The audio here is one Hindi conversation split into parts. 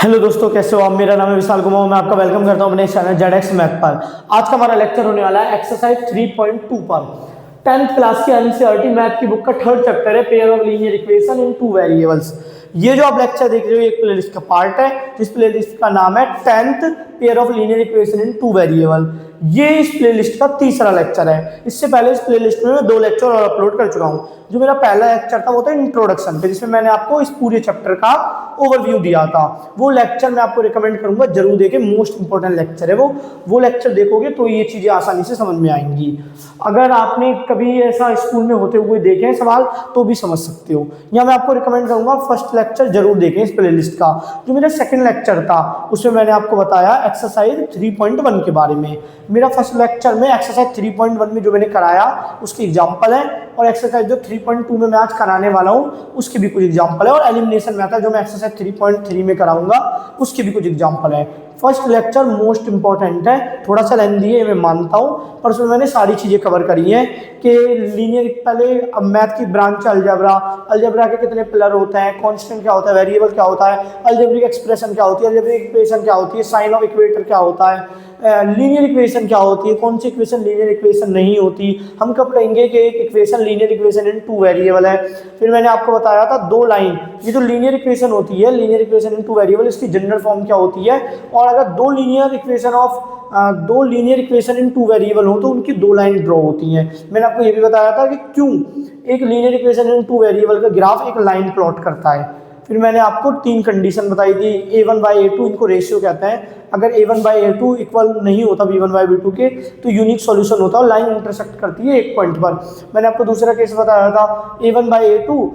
हेलो दोस्तों, कैसे हो आप। मेरा नाम है विशाल कुमार। मैं आपका वेलकम करता हूं अपने चैनल जेडएक्स मैथ पर। आज का हमारा लेक्चर होने वाला है एक्सरसाइज 3.2 पर। 10th क्लास की एनसीईआरटी मैथ की बुक का थर्ड चैप्टर है, pair of linear equation in two variables. ये जो आप लेक्चर देख रहे हो एक प्लेलिस्ट का पार्ट है, जिस प्लेलिस्ट का नाम है 10th pair of linear equation in two variable. ये इस प्लेलिस्ट का तीसरा लेक्चर है। इससे पहले इस प्लेलिस्ट में मैं 2 लेक्चर और अपलोड कर चुका हूँ। जो मेरा पहला लेक्चर था वो था इंट्रोडक्शन पे, जिसमें मैंने आपको इस पूरे चैप्टर का ओवरव्यू दिया था। वो लेक्चर मैं आपको रिकमेंड करूंगा, जरूर देखें। मोस्ट इंपॉर्टेंट लेक्चर है वो लेक्चर देखोगे तो ये चीजें आसानी से समझ में आएंगी। अगर आपने कभी ऐसा स्कूल में होते हुए देखे हैं सवाल तो भी समझ सकते हो। या मैं आपको रिकमेंड करूंगा फर्स्ट लेक्चर जरूर देखें इस प्लेलिस्ट का। जो मेरा सेकंड लेक्चर था उसमें मैंने आपको बताया एक्सरसाइज 3.1 के बारे में। मेरा फर्स्ट लेक्चर में एक्सरसाइज 3.1 में जो मैंने कराया उसकी एग्जांपल है, और एक्सरसाइज जो 3.2 में मैं आज कराने वाला हूं उसकी भी कुछ एग्जांपल है, और एलिमिनेशन मेथड जो मैं एक्सरसाइज 3.3 में कराऊंगा उसकी भी कुछ एग्जांपल है। फर्स्ट लेक्चर मोस्ट इंपॉर्टेंट है, थोड़ा सा लेंथी है मैं मानता हूं, पर उसमें मैंने सारी चीजें कवर करी हैं कि लीनियर, पहले मैथ की ब्रांच अलजेब्रा के कितने पिलर होते हैं, कांस्टेंट क्या होता है, वेरिएबल क्या होता है, अलजेब्रिक एक्सप्रेशन क्या होती है, अलजेब्रिक इक्वेशन क्या होती है, साइन ऑफ इक्वेटर क्या होता है, लीनियर इक्वेशन क्या होती है, कौन सी इक्वेशन लीनियर इक्वेशन नहीं होती, हम कब कहेंगे कि एक equation linear equation in two variable है। फिर मैंने आपको बताया था 2 लाइन, ये जो लीनियर इक्वेशन होती है, linear equation in two variable, इसकी जनरल फॉर्म क्या होती है, और अगर दो linear equation in two variable हो तो उनकी 2 लाइन ड्रॉ होती हैं। मैंने आपको ये भी बताया था कि क्यों एक linear equation in two variable का ग्राफ एक लाइन प्लॉट करता है। फिर मैंने आपको 3 कंडीशन बताई थी, a1/a2, इनको रेशियो कहते हैं। अगर a1/a2 इक्वल नहीं होता b1/b2 के तो यूनिक सॉल्यूशन होता है, लाइन इंटरसेक्ट करती है एक पॉइंट पर। मैंने आपको दूसरा केस बताया था a1/a2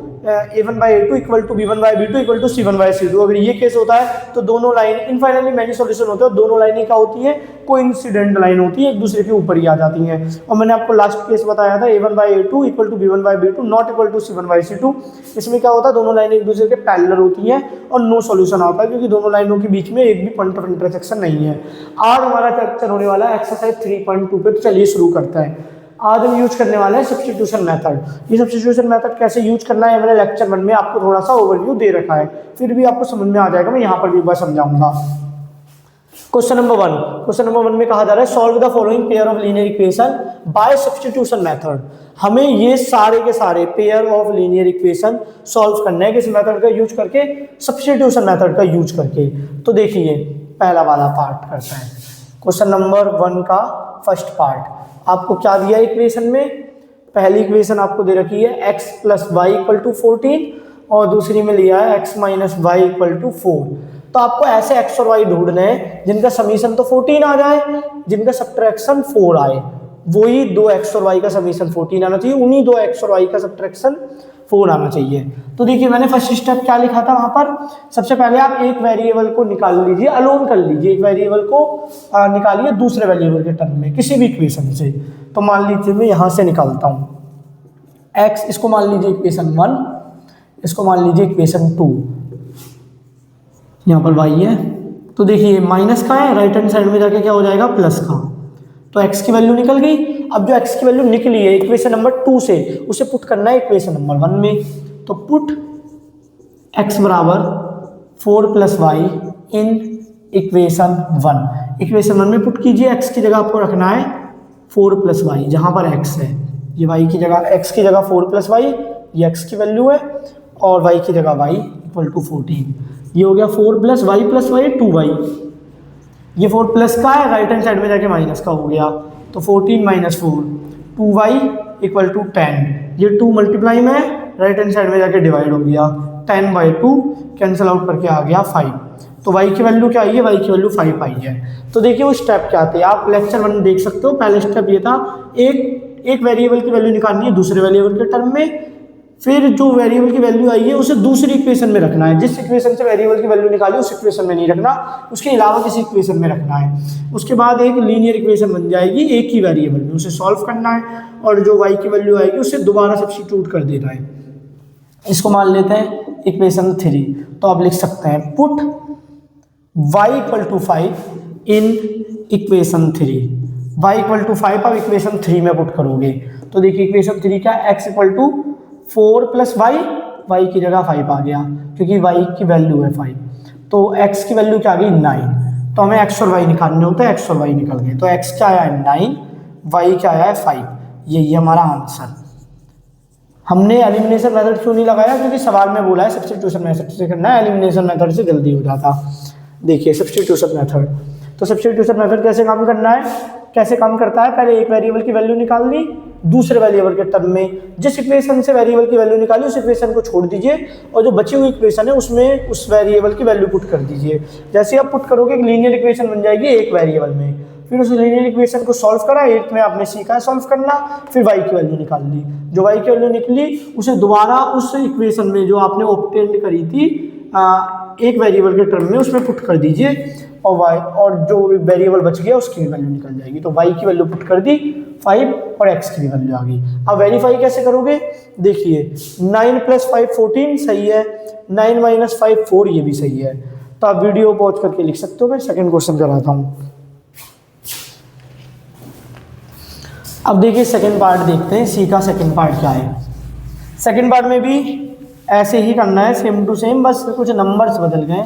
equal to b1/b2 equal to c1/c2। अगर ये केस होता है तो दोनों लाइन इनफाइनाइटली मैनी सॉल्यूशन होते हैं, दोनों लाइनें क्या होती हैं, कोइंसिडेंट लाइन होती है, एक दूसरे के ऊपर ही आ जाती हैं। और मैंने आपको लास्ट केस बताया था a1/a2 equal to b1/b2 not equal to c1/c2। इसमें क्या होता है, दोनों लाइनें एक दूसरे के पैरेलल होती हैं और नो सॉल्यूशन आता है, क्योंकि दोनों लाइनों के बीच में एक भी पॉइंट ऑफ इंटरसेक्शन नहीं है। आज हमारा लेक्चर होने वाला है एक्सरसाइज 3.2 पे, तो चलिए शुरू करते हैं। आज हम यूज करने वाले हैं सब्स्टिट्यूशन मेथड। ये सब्स्टिट्यूशन मेथड कैसे यूज करना है मैंने लेक्चर 1 में आपको थोड़ा सा ओवरव्यू दे रखा है, फिर भी आपको समझ में आ जाएगा, मैं यहाँ पर भी एक बार समझाऊंगा। क्वेश्चन नंबर 1 में कहा जा रहा है solve the following pair of linear equation by substitution method. हमें ये सारे के सारे pair of linear equation solve करना है किस मेथड का यूज करके, सब्स्टिट्यूशन मेथड का यूज करके। तो देखिए पहला वाला पार्ट करते हैं। क्वेश्चन नंबर 1 का फर्स्ट पार्ट आपको क्या दिया है इक्वेशन में। पहली इक्वेशन आपको दे रखी है x plus y equal to 14 और दूसरी में लिया है x minus y equal to 4। तो आपको ऐसे x और y ढूंढने हैं जिनका समीशन तो 14 आ जाए, जिनका सब्ट्रैक्शन 4 आए। वही 2x और y का समीशन 14 आना चाहिए, उन्हीं 2x और y का सब्ट्रैक्शन 4 आना चाहिए। तो देखिए मैंने फर्स्ट स्टेप क्या लिखा था वहां पर, सबसे पहले आप एक वेरिएबल को निकाल लीजिए, अलोन कर लीजिए, एक वेरिएबल को निकालिए दूसरे वेरिएबल के टर्म में किसी भी इक्वेशन से। तो मान लीजिए मैं यहां से निकालता हूं x, इसको मान लीजिए इक्वेशन 1, इसको मान लीजिए इक्वेशन 2, यहाँ पर y है। तो देखिए माइनस का है, राइट हैंड साइड में जाके क्या हो जाएगा, प्लस का। तो x की वैल्यू निकल गई। अब जो x की वैल्यू निकली है इक्वेशन नंबर 2 से, उसे पुट करना है इक्वेशन नंबर 1 में। तो पुट x बराबर 4 plus y in equation 1। Equation 1 में पुट कीजिए, x की जगह आपको रखना है 4 प्लस वाई, जहां पर x है। ये y की जगह, x की जगह 4 प्लस वाई, ये x की वैल्यू है, और y की जगह y इक्वल टू 14। ये हो गया 4 प्लस वाई 2y। ये 4 प्लस का है, राइट हैंड साइड में जाके माइनस का हो गया। तो 14 माइनस 4 2y इक्वल टू 10। ये 2 मल्टीप्लाई में राइट हैंड साइड में जाके डिवाइड हो गया, 10/2 कैंसिल आउट करके आ गया 5। तो y की वैल्यू क्या आई है, y की वैल्यू 5 आई है। तो देखिए वो स्टेप क्या थे, आप लेक्चर 1 देख सकते हो। पहला स्टेप ये था, एक वेरिएबल की वैल्यू निकालनी है दूसरे वेरिएबल के टर्म में, फिर जो वेरिएबल की वैल्यू आई है उसे दूसरी इक्वेशन में रखना है। जिस इक्वेशन से वेरिएबल की वैल्यू निकाली उस इक्वेशन में नहीं रखना, उसके अलावा किसी इक्वेशन में रखना है। उसके बाद एक लीनियर इक्वेशन बन जाएगी एक ही वेरिएबल में, उसे सॉल्व करना है, और जो y की वैल्यू आएगी उसे दोबारा सब्स्टिट्यूट कर देना है। इसको मान लेते हैं इक्वेशन 3। तो आप लिख सकते हैं put y equal to 5 in equation 3। y equal to 5 आप इक्वेशन 3 में पुट करोगे। तो देखिए इक्वेशन 3 क्या, x equal to 4 plus y, y की जगह 5 आ गया क्योंकि y की वैल्यू है 5। तो x की वैल्यू क्या आ गई 9। तो हमें x और y निकालने होते हैं, x और y निकल गए। तो x क्या आया है 9, y क्या आया है 5। यही हमारा आंसर। हमने एलिमिनेशन मेथड क्यों नहीं लगाया, क्योंकि सवाल में बोला है सब्स्टिट्यूशन मेथड से करना है, एलिमिनेशन मेथड से जल्दी हो जाता। देखिए सब्स्टिट्यूशन मेथड, तो सब्स्टिट्यूशन मेथड कैसे काम करना है, कैसे काम करता है, पहले एक वेरिएबल की वैल्यू निकाल ली दूसरे वेरिएबल के टर्म में, जिस इक्वेशन से वेरिएबल की वैल्यू निकाली उस इक्वेशन को छोड़ दीजिए और जो बची हुई इक्वेशन है उसमें उस वेरिएबल की वैल्यू पुट कर दीजिए। जैसे आप पुट करोगे एक लीनियर इक्वेशन बन जाएगी एक वेरिएबल में। फिर उस लीनियर इक्वेशन को सॉल्व करा, 8th में आपने सीखा है सॉल्व करना। फिर y की वैल्यू निकाल ली, जो y की वैल्यू निकली उसे दोबारा उस इक्वेशन में जो आपने ऑब्टेन करी थी एक वेरिएबल के टर्म में उसमें पुट कर दीजिए और y और जो वेरिएबल बच गया उसकी वैल्यू निकल जाएगी। तो y की वैल्यू पुट कर दी 5 और x की भी वैल्यू आ गई। अब वेरीफाई कैसे करोगे, देखिए 9 + 5 14 सही है, 9 - 5 4 ये भी सही है। तो आप वीडियो पॉज करके लिख सकते हो। मैं सेकंड क्वेश्चन कराता हूँ। अब देखिए सेकंड पार्ट देखते हैं, सी का सेकंड पार्ट क्या है। सेकंड पार्ट में भी ऐसे ही करना है, सेम टू सेम, बस कुछ नंबर्स बदल गए,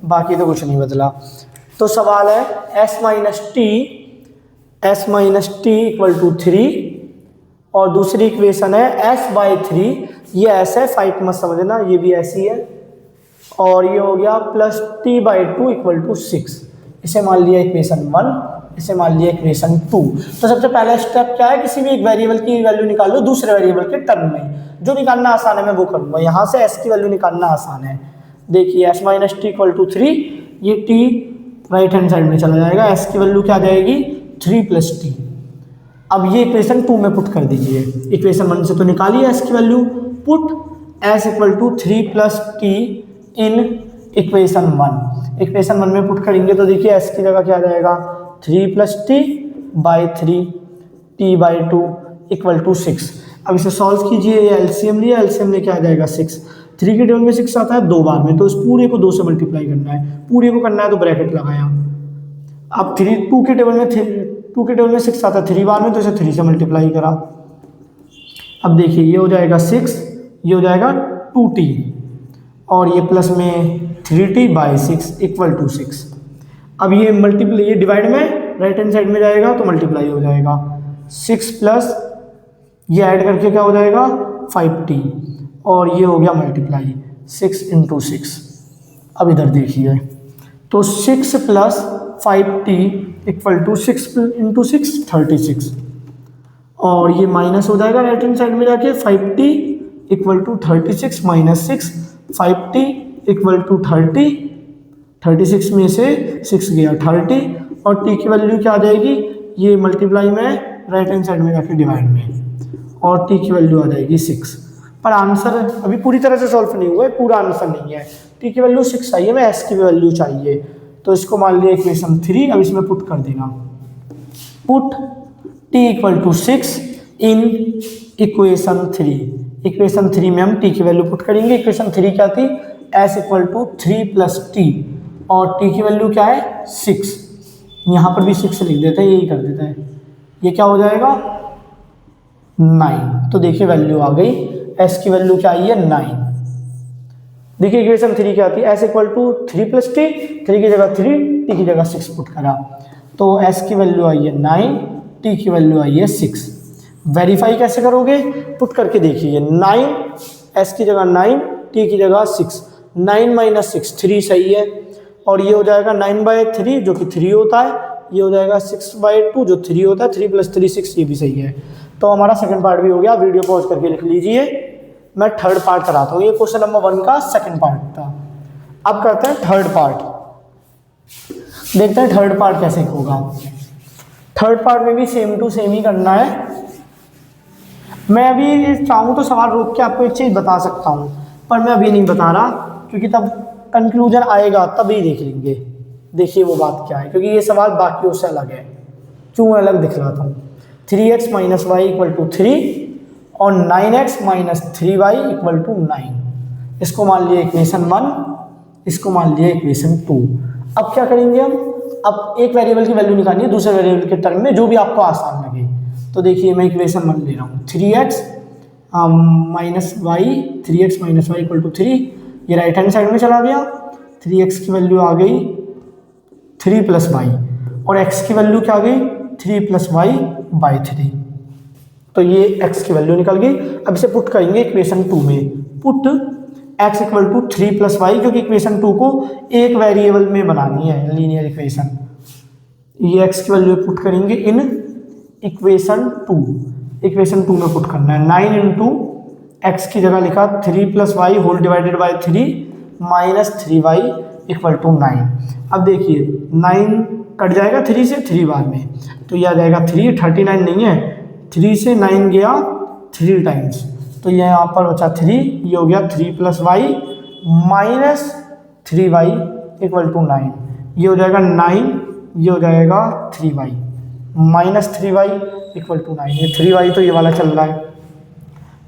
बाकी तो कुछ नहीं बदला। तो सवाल है s - t = 3 और दूसरी इक्वेशन है s/3, ये s है 5 मत समझना, ये भी ऐसी है। और ये हो गया +t/2 = 6। इसे मान लिया इक्वेशन 1, इसे मान लिया इक्वेशन 2। तो सबसे पहला स्टेप क्या है, किसी भी एक वेरिएबल की वैल्यू निकाल लो दूसरे वेरिएबल के टर्म में। जो निकालना आसान है मैं वो करूँगा। यहाँ से s की वैल्यू निकालना आसान है। देखिए s - t = 3, ये t राइट हैंड साइड में चला जाएगा, s की वैल्यू क्या आ जाएगी 3 + t। अब ये इक्वेशन 2 में पुट कर दीजिए। इक्वेशन 1 से तो निकालिए s की वैल्यू, पुट s = 3 + t इन इक्वेशन 1। इक्वेशन 1 में पुट करेंगे तो देखिए s की जगह क्या आ जाएगा 3 + t/3 t/2 = 6। अब इसे सॉल्व कीजिए, ये एलसीएम लिया, एलसीएम लेके आ जाएगा 6। 3 के टेबल में 6 आता है 2 बार में, तो इस पूरे को 2 से मल्टीप्लाई करना है। पूरे को करना है तो ब्रैकेट लगाया। अब 2 के टेबल में 6 आता है 3 बार में, तो इसे 3 से मल्टीप्लाई करा। अब देखिए ये हो जाएगा 6, ये हो जाएगा 2t और ये प्लस में 3t/6 = 6। अब ये मल्टीप्लाई, ये डिवाइड में राइट हैंड साइड में जाएगा तो मल्टीप्लाई हो जाएगा 6 प्लस ये ऐड करके क्या हो जाएगा 5t और ये हो गया मल्टीप्लाई 6 × 6। अब इधर देखिए तो 6 + 5t = 6 × 6 36 और ये माइनस हो जाएगा राइट हैंड साइड में जाके 5t = 36 - 6 5t = 30, 36 में से 6 गया 30 और t की वैल्यू क्या आ जाएगी, ये मल्टीप्लाई में राइट हैंड साइड में जाके डिवाइड में और t की वैल्यू आ जाएगी 6। पर आंसर अभी पूरी तरह से सॉल्व नहीं हुआ है, पूरा आंसर नहीं है। t की वैल्यू 6 आई है, मैं s की भी वैल्यू चाहिए, तो इसको मान लिया इक्वेशन 3। अब इसमें पुट कर देना, put t = 6 in equation 3। Equation 3 में हम t की वैल्यू पुट करेंगे। इक्वेशन 3 क्या थी, s = 3 + t और t की वैल्यू क्या है 6। यहाँ पर भी 6 लिख देते हैं, यही कर देते हैं। ये क्या हो जाएगा 9। तो देखिए वैल्यू आ गई, s की वैल्यू क्या आई है 9। देखिए इक्वेशन 3 क्या आती है, s = 3 + t, 3 की जगह 3, t की जगह 6 पुट करा तो s की वैल्यू आई है 9, t की वैल्यू आई है 6। वेरीफाई कैसे करोगे, पुट करके देखिए 9, s की जगह 9, t की जगह 6, 9 - 6 3 सही है और ये हो जाएगा 9/3 जो कि 3 होता है, ये हो जाएगा 6/2 जो 3 होता है, 3 + 3 6 ये भी सही है। तो हमारा सेकंड पार्ट भी हो गया। वीडियो पॉज करके लिख लीजिए, मैं थर्ड पार्ट कराता हूँ। ये क्वेश्चन नंबर 1 का सेकंड पार्ट था। अब करते हैं थर्ड पार्ट, देखते हैं थर्ड पार्ट कैसे होगा। थर्ड पार्ट में भी सेम टू सेम ही करना है। मैं अभी चाहूँ तो सवाल रोक के आपको एक चीज़ बता सकता हूँ, पर मैं अभी नहीं बता रहा क्योंकि तब कंक्लूजन आएगा तभी देख लेंगे। देखिए वो बात क्या है, क्योंकि ये सवाल बाकियों से अलग है। क्यों अलग दिखलाता हूँ। 3x - y = 3 और 9x - 3y = 9। इसको मान लिया इक्वेशन 1, इसको मान लिया इक्वेशन 2। अब क्या करेंगे हम, अब एक वेरिएबल की वैल्यू निकालनी है दूसरे वेरिएबल के टर्म में, जो भी आपको आसान लगे। तो देखिए मैं इक्वेशन 1 ले रहा हूँ, 3x - y = 3, ये राइट हैंड साइड में चला गया 3x की वैल्यू आ गई 3 + y, और x की वैल्यू क्या आ गई 3 + y/3। तो ये x की वैल्यू निकल गई। अब इसे पुट करेंगे इक्वेशन 2 में। पुट x = 3 + y, क्योंकि इक्वेशन 2 को एक वेरिएबल में बनानी है लीनियर इक्वेशन। ये x की वैल्यू पुट करेंगे इन इक्वेशन 2। इक्वेशन 2 में पुट करना है। 9 × x की जगह लिखा 3 + y whole divided by 3 minus 3y = 9। अब देखिए 9 कट जाएगा 3 से 3 बार में, तो ये आ जाएगा 3, 39 नहीं है, 3 से 9 गया 3 टाइम्स, तो ये यहाँ पर बचा 3, ये हो गया 3 + y माइनस 3y = 9। ये हो जाएगा 9, ये हो जाएगा 3y माइनस 3y = 9। ये 3y तो ये वाला चल रहा है,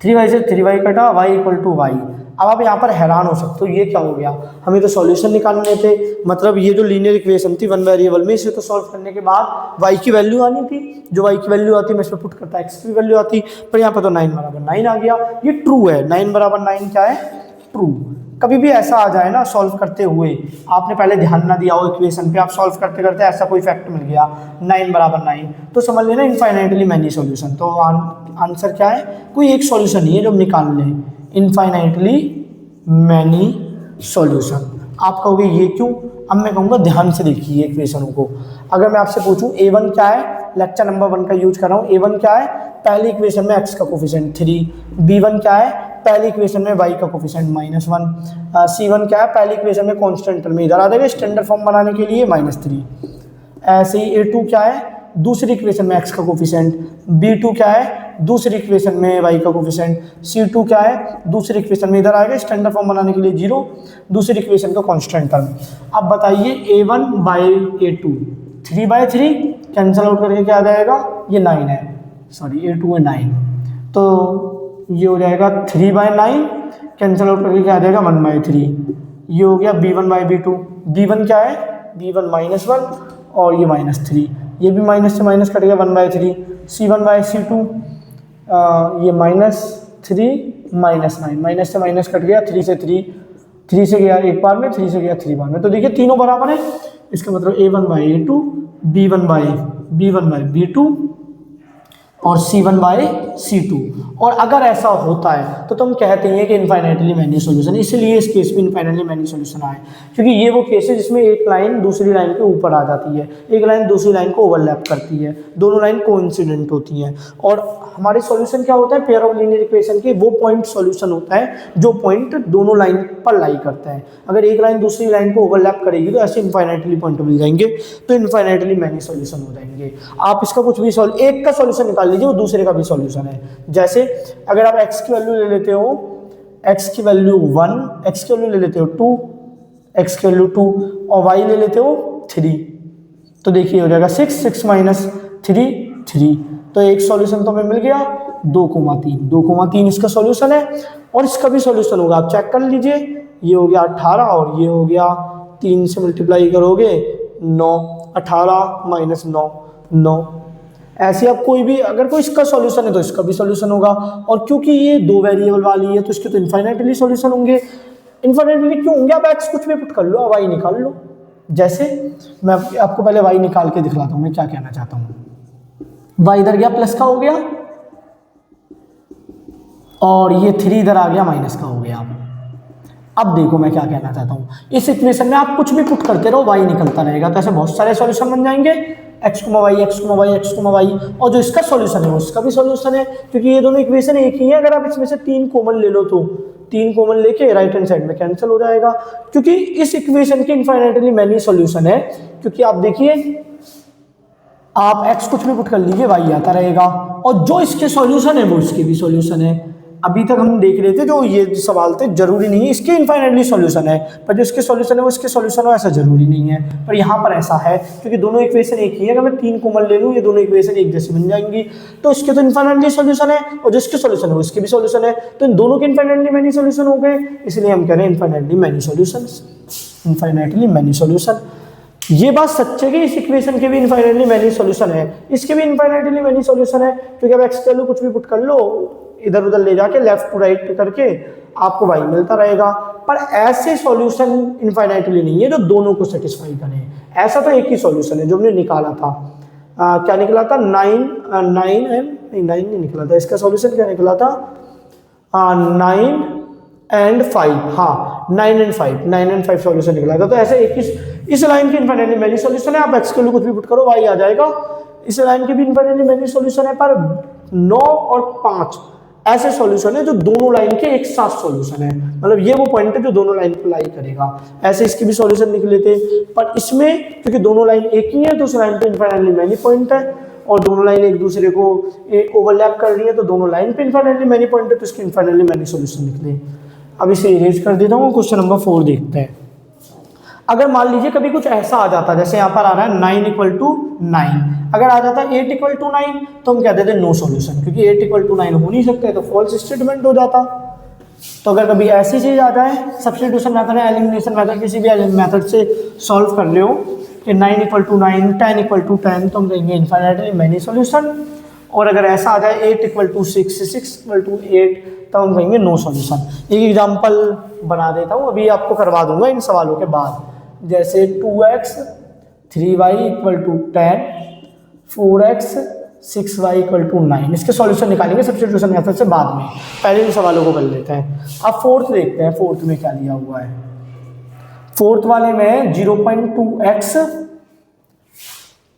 3y से 3y कटा, y = y। अब आप यहाँ पर हैरान हो सकते हो, ये क्या हो गया, हमें तो सॉल्यूशन निकालने थे, मतलब ये जो लीनियर इक्वेशन थी वन वेरिएबल में, इसे तो सॉल्व करने के बाद y की वैल्यू आनी थी। जो y की वैल्यू आती है मैं इसमें पुट करता x की वैल्यू आती, पर यहाँ पर तो 9 = 9 आ गया। ये ट्रू है, 9 = 9 क्या है, ट्रू। कभी भी ऐसा आ जाए ना सॉल्व करते हुए, आपने पहले ध्यान ना दिया हो इक्वेशन पे, आप सॉल्व करते करते ऐसा कोई फैक्ट मिल गया 9 = 9, तो समझ लेना इनफाइनाइटली मैनी सॉल्यूशन। तो आंसर क्या है, कोई एक सॉल्यूशन नहीं है जो हम निकाल लें, इनफाइनाइटली मैनी सॉल्यूशन। आप कहोगे ये क्यों, अब मैं कहूँगा ध्यान से देखिए इक्वेशनों को। अगर मैं आपसे पूछूं a1 क्या है, लेक्चर नंबर 1 का यूज कर रहा हूँ, a1 क्या है, पहली इक्वेशन में x का कोफिशिएंट 3, b1 क्या है, पहली इक्वेशन में y का कोफिशिएंट -1, c1 क्या है, पहली इक्वेशन में कांस्टेंट टर्म में इधर आ जाएगा स्टैंडर्ड फॉर्म बनाने के लिए -3। ऐसे ही a2 क्या है, दूसरी इक्वेशन में x का कोफिशिएंट, b2 क्या है, दूसरी इक्वेशन में y का कोफिशिएंट, c2 क्या है, दूसरी इक्वेशन में इधर आएगा स्टैंडर्ड फॉर्म बनाने के लिए 0, दूसरी इक्वेशन का कांस्टेंट टर्म। अब बताइए a1/a2 3/3 कैंसिल आउट करके क्या आ जाएगा, ये 9 है, सॉरी a2 है 9, तो ये हो जाएगा 3/9 कैंसिल आउट करके क्या आ जाएगा 1/3। ये हो गया b1/b2, b1 क्या है, b1 -1 और ये -3, ये भी माइनस से माइनस कट गया 1/3, c1/c2 ये -3 -9, माइनस से माइनस कट गया 3 से 3 से गया एक बार में, 3 से गया 3 बार में, तो देखिए तीनों बराबर है। इसका मतलब a1/a2 b1/b2 और c1/c2। और अगर ऐसा होता है तो तुम कहते हैं कि इनफाइनाइटली मैनी सॉल्यूशन, इसलिए इस केस में इनफाइनाइटली मैनी सॉल्यूशन आए, क्योंकि ये वो केस है जिसमें एक लाइन दूसरी लाइन के ऊपर आ जाती है, एक लाइन दूसरी लाइन को ओवरलैप करती है, दोनों लाइन कोइंसिडेंट होती हैं। और हमारे सॉल्यूशन क्या होता है, पेयर ऑफ लीनियर इक्वेशन के वो पॉइंट सॉल्यूशन होता है जो पॉइंट दोनों लाइन पर लाई करता है। अगर एक लाइन दूसरी लाइन को ओवरलैप करेगी तो ऐसे इनफाइनाइटली पॉइंट मिल जाएंगे, तो इनफाइनाइटली मैनी सॉल्यूशन हो जाएंगे। आप इसका कुछ भी एक का सॉल्यूशन निकाल लीजिए, वो दूसरे का भी सॉल्यूशन है। जैसे अगर आप x की वैल्यू ले लेते हो, x की वैल्यू 1, x की वैल्यू ले लेते हो 2, x की वैल्यू 2 और y ले लेते हो 3, तो देखिए हो जाएगा 6, 6 - 3 3, तो एक सॉल्यूशन तो हमें मिल गया 2,3 इसका सॉल्यूशन है। और इसका भी सॉल्यूशन होगा, आप चेक कर लीजिए, ये हो गया 18 और ये हो गया 3 से मल्टीप्लाई करोगे 9, 18 - 9 9। ऐसे आप कोई भी अगर कोई इसका सॉल्यूशन है तो इसका भी सॉल्यूशन होगा, और क्योंकि ये 2 वेरिएबल वाली है तो इसके तो इनफाइनाइटली सॉल्यूशन होंगे। इनफाइनाइटली क्यों होंगे, आप x कुछ भी पुट कर लो, अब y निकाल लो। जैसे मैं आपको पहले y निकाल के दिखलाता हूँ मैं क्या कहना चाहता हूँ। y इधर गया प्लस का हो गया और ये 3 इधर आ गया माइनस का हो गया। अब देखो मैं क्या कहना चाहता हूँ, इस इक्वेशन में आप कुछ भी पुट करते रहो y निकलता रहेगा, तो ऐसे बहुत सारे सॉल्यूशन बन जाएंगे x, y, x, y, x, y, और जो इसका सॉल्यूशन है वो इसका भी सॉल्यूशन है, क्योंकि ये दोनों इक्वेशन एक ही है। अगर आप इसमें से 3 कॉमन ले लो तो 3 कॉमन लेके राइट हैंड साइड में कैंसिल हो जाएगा, क्योंकि इस इक्वेशन की इनफाइनाइटली मैनी सॉल्यूशन है। क्योंकि आप देखिए आप x कुछ भी पुट कर लीजिए y आता रहेगा, और जो इसके सॉल्यूशन है वो इसके भी सॉल्यूशन है। अभी तक हम देख रहे थे जो ये सवाल थे, जरूरी नहीं है इसके इनफाइनाइटली सॉल्यूशन है, पर जो इसके सॉल्यूशन है वो इसके सॉल्यूशन हो ऐसा जरूरी नहीं है, पर यहाँ पर ऐसा है क्योंकि दोनों इक्वेशन एक ही है। अगर मैं 3 कॉमन ले लूँ ये दोनों इक्वेशन एक जैसी बन जाएंगी, तो इसके तो इनफाइनाइटली सॉल्यूशन है और जो इसके सॉल्यूशन है वो इसके भी सॉल्यूशन है, तो इन दोनों के इनफाइनाइटली मैनी सॉल्यूशन हो गए, इसलिए हम कह रहे हैं infinitely many solution, infinitely many solution. ये बात सच है कि इस इक्वेशन के भी इनफाइनाइटली मैनी सॉल्यूशन है, इसके भी इनफाइनाइटली मैनी सॉल्यूशन है, क्योंकि अब x की वैल्यू कुछ भी पुट कर लो, इधर उधर ले जाके लेफ्ट टू राइट करके आपको y मिलता रहेगा। पर ऐसे सॉल्यूशन इनफाइनाइटली नहीं है जो दोनों को सेटिस्फाई करें। ऐसा तो एक ही सॉल्यूशन है जो हमने निकाला था, क्या निकला था, 9 नहीं निकला था, इसका सॉल्यूशन क्या निकला था, 9 and 5, हाँ 9 and 5 सॉल्यूशन निकला था। तो ऐसे एक ही इस लाइन की इनफाइनाइटली मैनी सॉल्यूशन है, आप एक्स के लिए कुछ भी पुट करो y आ जाएगा। इस लाइन की भी इनफाइनाइटली मैनी सॉल्यूशन है, पर 9 और 5 ऐसे सॉल्यूशन है जो दोनों लाइन के एक साथ सॉल्यूशन है, मतलब ये वो पॉइंट है जो दोनों लाइन को लाई करेगा। ऐसे इसके भी सॉल्यूशन निकले थे, पर इसमें क्योंकि दोनों लाइन एक ही है तो उस लाइन पे इनफाइनाइटली मैनी पॉइंट है, और दोनों लाइन एक दूसरे को ओवरलैप कर रही है तो दोनों लाइन पे इनफाइनाइटली मैनी पॉइंट है, तो इसके इनफाइनाइटली मैनी सॉल्यूशन निकले। अब इसे इरेज कर देता हूँ, क्वेश्चन नंबर 4 देखते हैं। अगर मान लीजिए कभी कुछ ऐसा आ जाता, जैसे यहाँ पर आ रहा है 9 = 9, अगर आ जाता 8 = 9 तो हम कहते थे नो सॉल्यूशन, क्योंकि 8 = 9 हो नहीं सकते, तो फॉल्स स्टेटमेंट हो जाता। तो अगर कभी ऐसी चीज आ जाए, सब्स्टिट्यूशन मेथड या एलिमिनेशन मेथड, किसी भी मेथड से सॉल्व कर रहे हो कि 9 = 9, 10 = 10, तो हम कहेंगे इनफाइनाइटली मैनी सॉल्यूशन। और अगर ऐसा आ जाए 8 = 6, 6 = 8, तो हम कहेंगे नो सॉल्यूशन। एक एग्जांपल बना देता हूँ, अभी आपको करवा दूंगा इन सवालों के बाद। जैसे 2x 3y = 10, 4x 6y = 9, इसके सॉल्यूशन निकालेंगे सब्स्टिट्यूशन मेथड से बाद में, पहले इन सवालों को कर लेते हैं। अब फोर्थ देखते हैं, फोर्थ में क्या लिया हुआ है। फोर्थ वाले में 0.2x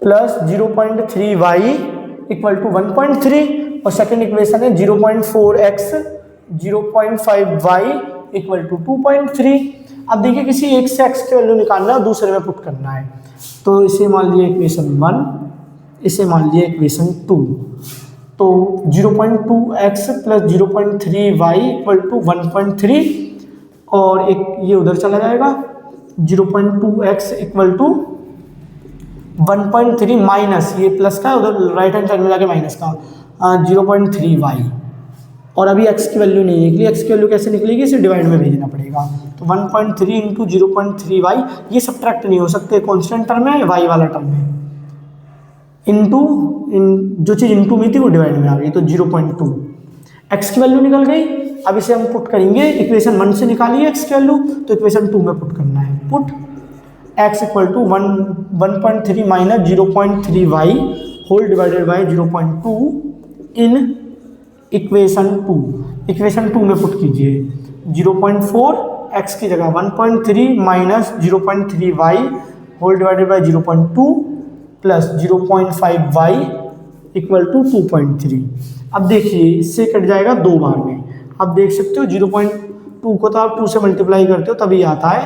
+ 0.3y = 1.3, और सेकेंड इक्वेशन है 0.4x 0.5y = 2.3। अब देखिए किसी एक से x की वैल्यू निकालना है और दूसरे में पुट करना है, तो इसे मान लिया इक्वेशन 1, इसे मान लिया इक्वेशन 2। तो 0.2x + 0.3y = 1.3, और एक ये उधर चला जाएगा, 0.2x = 1.3 माइनस ये प्लस का, उधर राइट हैंड साइड में जाके माइनस का, 0.3y, और अभी x की वैल्यू नहीं निकली। x की वैल्यू कैसे निकलेगी, इसे डिवाइड में भेजना पड़ेगा। तो 1.3 × 0.3y, ये सब्ट्रैक्ट नहीं हो सकते, कांस्टेंट टर्म है, y वाला टर्म है, इनटू जो चीज़ इनटू में थी वो डिवाइड में आ गई, तो 0.2 x की वैल्यू निकल गई। अब इसे हम पुट करेंगे, इक्वेशन 1 से निकालिए x की वैल्यू, तो इक्वेशन 2 में पुट करना है। Put x = 1.3 - 0.3y whole divided by 0.2 in equation 2। Equation 2 में पुट कीजिए 0.4 x की जगह 1.3 - 0.3y whole divided by 0.2 plus 0.5y = 2.3। अब देखिए इससे कट जाएगा 2 बार में। अब देख सकते हो 0.2 को तो आप 2 से मल्टीप्लाई करते हो तभी आता है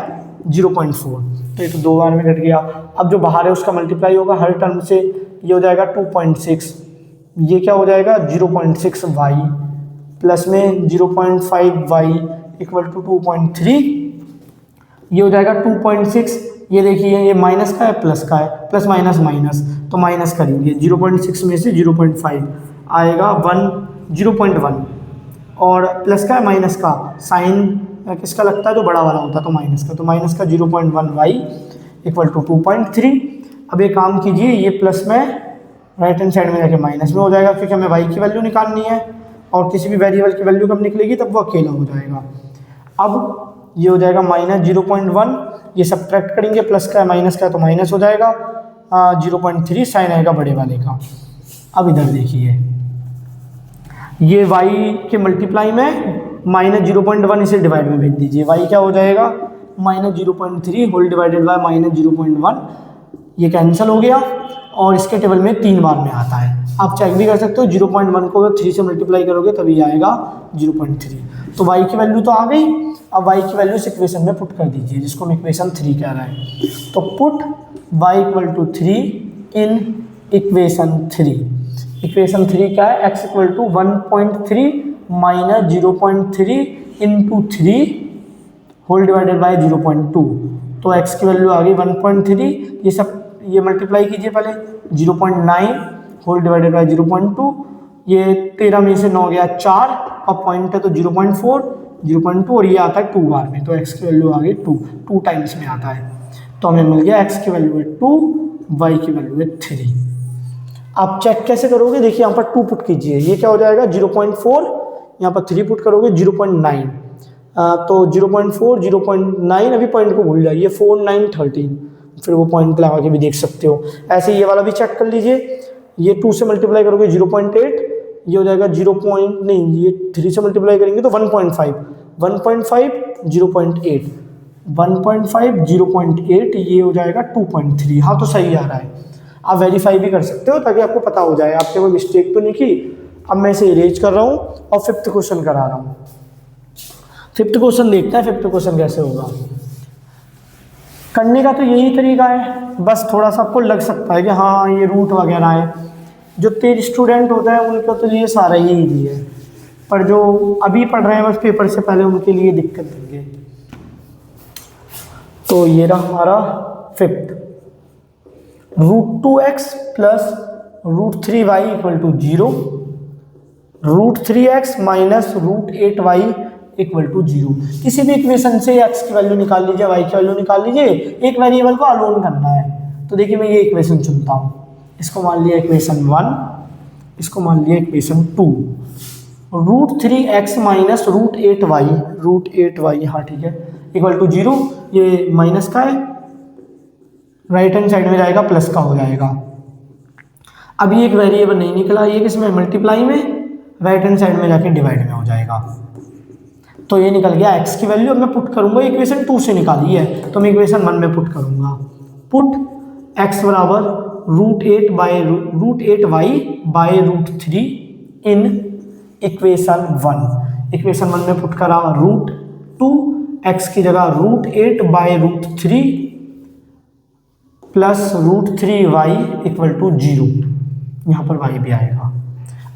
0.4, तो ये तो 2 बार में कट गया। अब जो बाहर है उसका मल्टीप्लाई होगा हर टर्म से, ये हो जाएगा 2.6, ये क्या हो जाएगा 0.6y प्लस में 0.5y = 2.3, ये हो जाएगा 2.6। ये देखिए ये माइनस का है प्लस का है, प्लस माइनस माइनस, तो माइनस करेंगे 0.6 में से 0.5 आएगा 0.1, और प्लस का है माइनस का, साइन किसका लगता है जो बड़ा वाला होता है, तो माइनस का, तो माइनस का 0.1y = 2.3। अब ये काम कीजिए, ये प्लस में राइट हैंड साइड में जाके माइनस में हो जाएगा, क्योंकि हमें y की वैल्यू निकालनी है, और किसी भी वेरिएबल की वैल्यू कब निकलेगी तब वो अकेला हो जाएगा। अब ये हो जाएगा -0.1, ये सब्ट्रैक्ट करेंगे, प्लस का है माइनस का है तो माइनस हो जाएगा, 0.3 साइन आएगा बड़े वाले का। अब इधर देखिए ये y के मल्टीप्लाई में -0.1 इसे डिवाइड में भेज दीजिए, y क्या हो जाएगा -0.3 होल डिवाइडेड बाय -0.1, ये कैंसिल हो गया, और इसके टेबल में 3 बार में आता है। आप चेक भी कर सकते हो, 0.1 को अगर 3 से मल्टीप्लाई करोगे तभी आएगा 0.3। तो y की वैल्यू तो आ गई। अब y की वैल्यू इस इक्वेशन में पुट कर दीजिए, जिसको हम इक्वेशन 3 कह रहे हैं। तो पुट y = 3 इन इक्वेशन 3। इक्वेशन 3 क्या है, x = 1.3 - 0.3 × 3 होल डिवाइडेड बाय 0.2, तो x की वैल्यू आ गई 1.3। ये सब ये मल्टीप्लाई कीजिए पहले, 0.9 होल डिवाइडेड बाय 0.2, ये 13 में से 9 गया 4, और पॉइंट है तो 0.4, 0.2, और ये आता है 2 बार में, तो x की वैल्यू आ गई 2 टाइम्स में आता है। तो हमें मिल गया x की वैल्यू है 2, y की वैल्यू है 3। आप चेक कैसे करोगे, देखिए यहाँ पर 2 पुट कीजिए, ये क्या हो जाएगा 0.4, यहाँ पर 3 पुट करोगे 0.9, तो 0.4 0.9, अभी पॉइंट को भूल जाइए, 4 9 13, फिर वो पॉइंट लगा के भी देख सकते हो। ऐसे ये वाला भी चेक कर लीजिए, ये 2 से मल्टीप्लाई करोगे 0.8, ये हो जाएगा 0 पॉइंट नहीं, ये 3 से मल्टीप्लाई करेंगे तो 1.5 0.8 1.5 0.8, ये हो जाएगा 2.3। हाँ तो सही आ रहा है, आप वेरीफाई भी कर सकते हो ताकि आपको पता हो जाए आपने कोई मिस्टेक तो नहीं की। अब मैं इसे इरेज कर रहा हूँ और 5th क्वेश्चन करा रहा हूँ। 5th क्वेश्चन देखते हैं 5th क्वेश्चन कैसे होगा। करने का तो यही तरीका है, बस थोड़ा सा आपको लग सकता है कि हाँ ये रूट वगैरह है। जो तेज स्टूडेंट होता है उनको तो ये सारा ही ईजी है, पर जो अभी पढ़ रहे हैं बस पेपर से पहले, उनके लिए दिक्कत देंगे। तो ये रहा हमारा 5th, √2x plus √3y equal to 0, √3x minus √8y equal to 0। किसी भी इक्वेशन से x की वैल्यू निकाल लीजिए, y की वैल्यू निकाल लीजिए, एक वेरिएबल को अलोन करना है। तो देखिए मैं ये इक्वेशन चुनता हूँ, इसको मान लिया इक्वेशन 1, इसको मान लिया इक्वेशन 2। √3x माइनस √8y, हाँ ठीक है, इक्वल टू 0। ये माइनस का है, राइट हैंड साइड में जाएगा प्लस का हो जाएगा। अभी एक वेरिएबल नहीं निकला, ये किसमें मल्टीप्लाई में, राइट हैंड साइड में जाके डिवाइड में हो जाएगा। तो ये निकल गया x की वैल्यू। अब मैं पुट करूंगा, इक्वेशन 2 से निकाली है तो मैं इक्वेशन 1 में पुट करूंगा। पुट x बराबर √8y बाय √3 इन इक्वेशन 1। इक्वेशन 1 में पुट करा √2, x की जगह √8 bye √3 plus √3y equal to 0, यहाँ पर y भी आएगा।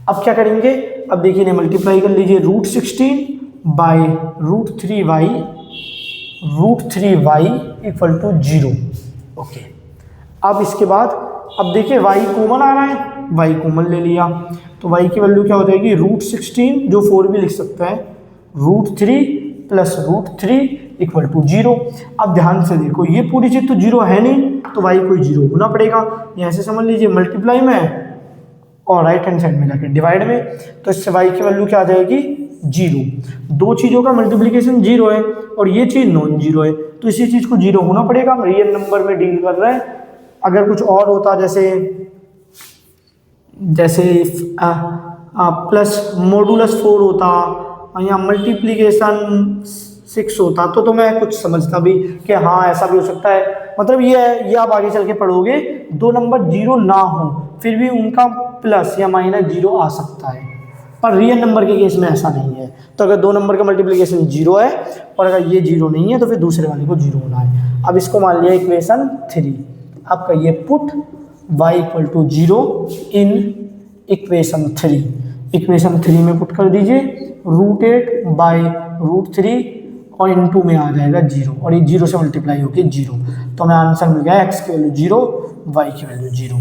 अब क्या करेंगे, अब देखिए इन्हें मल्टीप्लाई कर लीजिए, √16 bye √3y equal to 0। Okay, अब इसके बाद अब देखिए y कॉमन आ रहा है, y कॉमन ले लिया तो y की वैल्यू क्या हो जाएगी, √16 जो 4 भी लिख सकता है, √3 प्लस √3 इक्वल टू 0। अब ध्यान से देखो, ये पूरी चीज तो 0 है नहीं, तो y को 0 होना पड़ेगा। यहाँ से समझ लीजिए मल्टीप्लाई में और राइट हैंड साइड में जाके डिवाइड में, तो इससे y की वैल्यू क्या आ जाएगी, 0। दो चीज़ों का मल्टीप्लिकेशन 0 है और ये चीज़ नॉन 0 है, तो इसी चीज़ को 0 होना पड़ेगा। रियल नंबर में डील कर रहे हैं, अगर कुछ और होता जैसे प्लस मॉडुलस 4 होता या मल्टीप्लिकेशन 6 होता तो मैं कुछ समझता भी कि हाँ ऐसा भी हो सकता है। मतलब ये आप आगे चल के पढ़ोगे, दो नंबर 0 ना हो फिर भी उनका प्लस या माइनस 0 आ सकता है, पर रियल नंबर के केस में ऐसा नहीं है। तो अगर दो नंबर का मल्टीप्लिकेशन 0 है और अगर ये 0 नहीं है तो फिर दूसरे वाले को 0 होना है। अब इसको मान लिया इक्वेशन 3, आपका ये put y equal to 0 in equation 3। Equation 3 में पुट कर दीजिए √8 बाय √3 और इनटू में आ जाएगा 0 और ये 0 से मल्टीप्लाई होकर 0, तो हमें आंसर मिल गया x की वैल्यू 0, y की वैल्यू 0।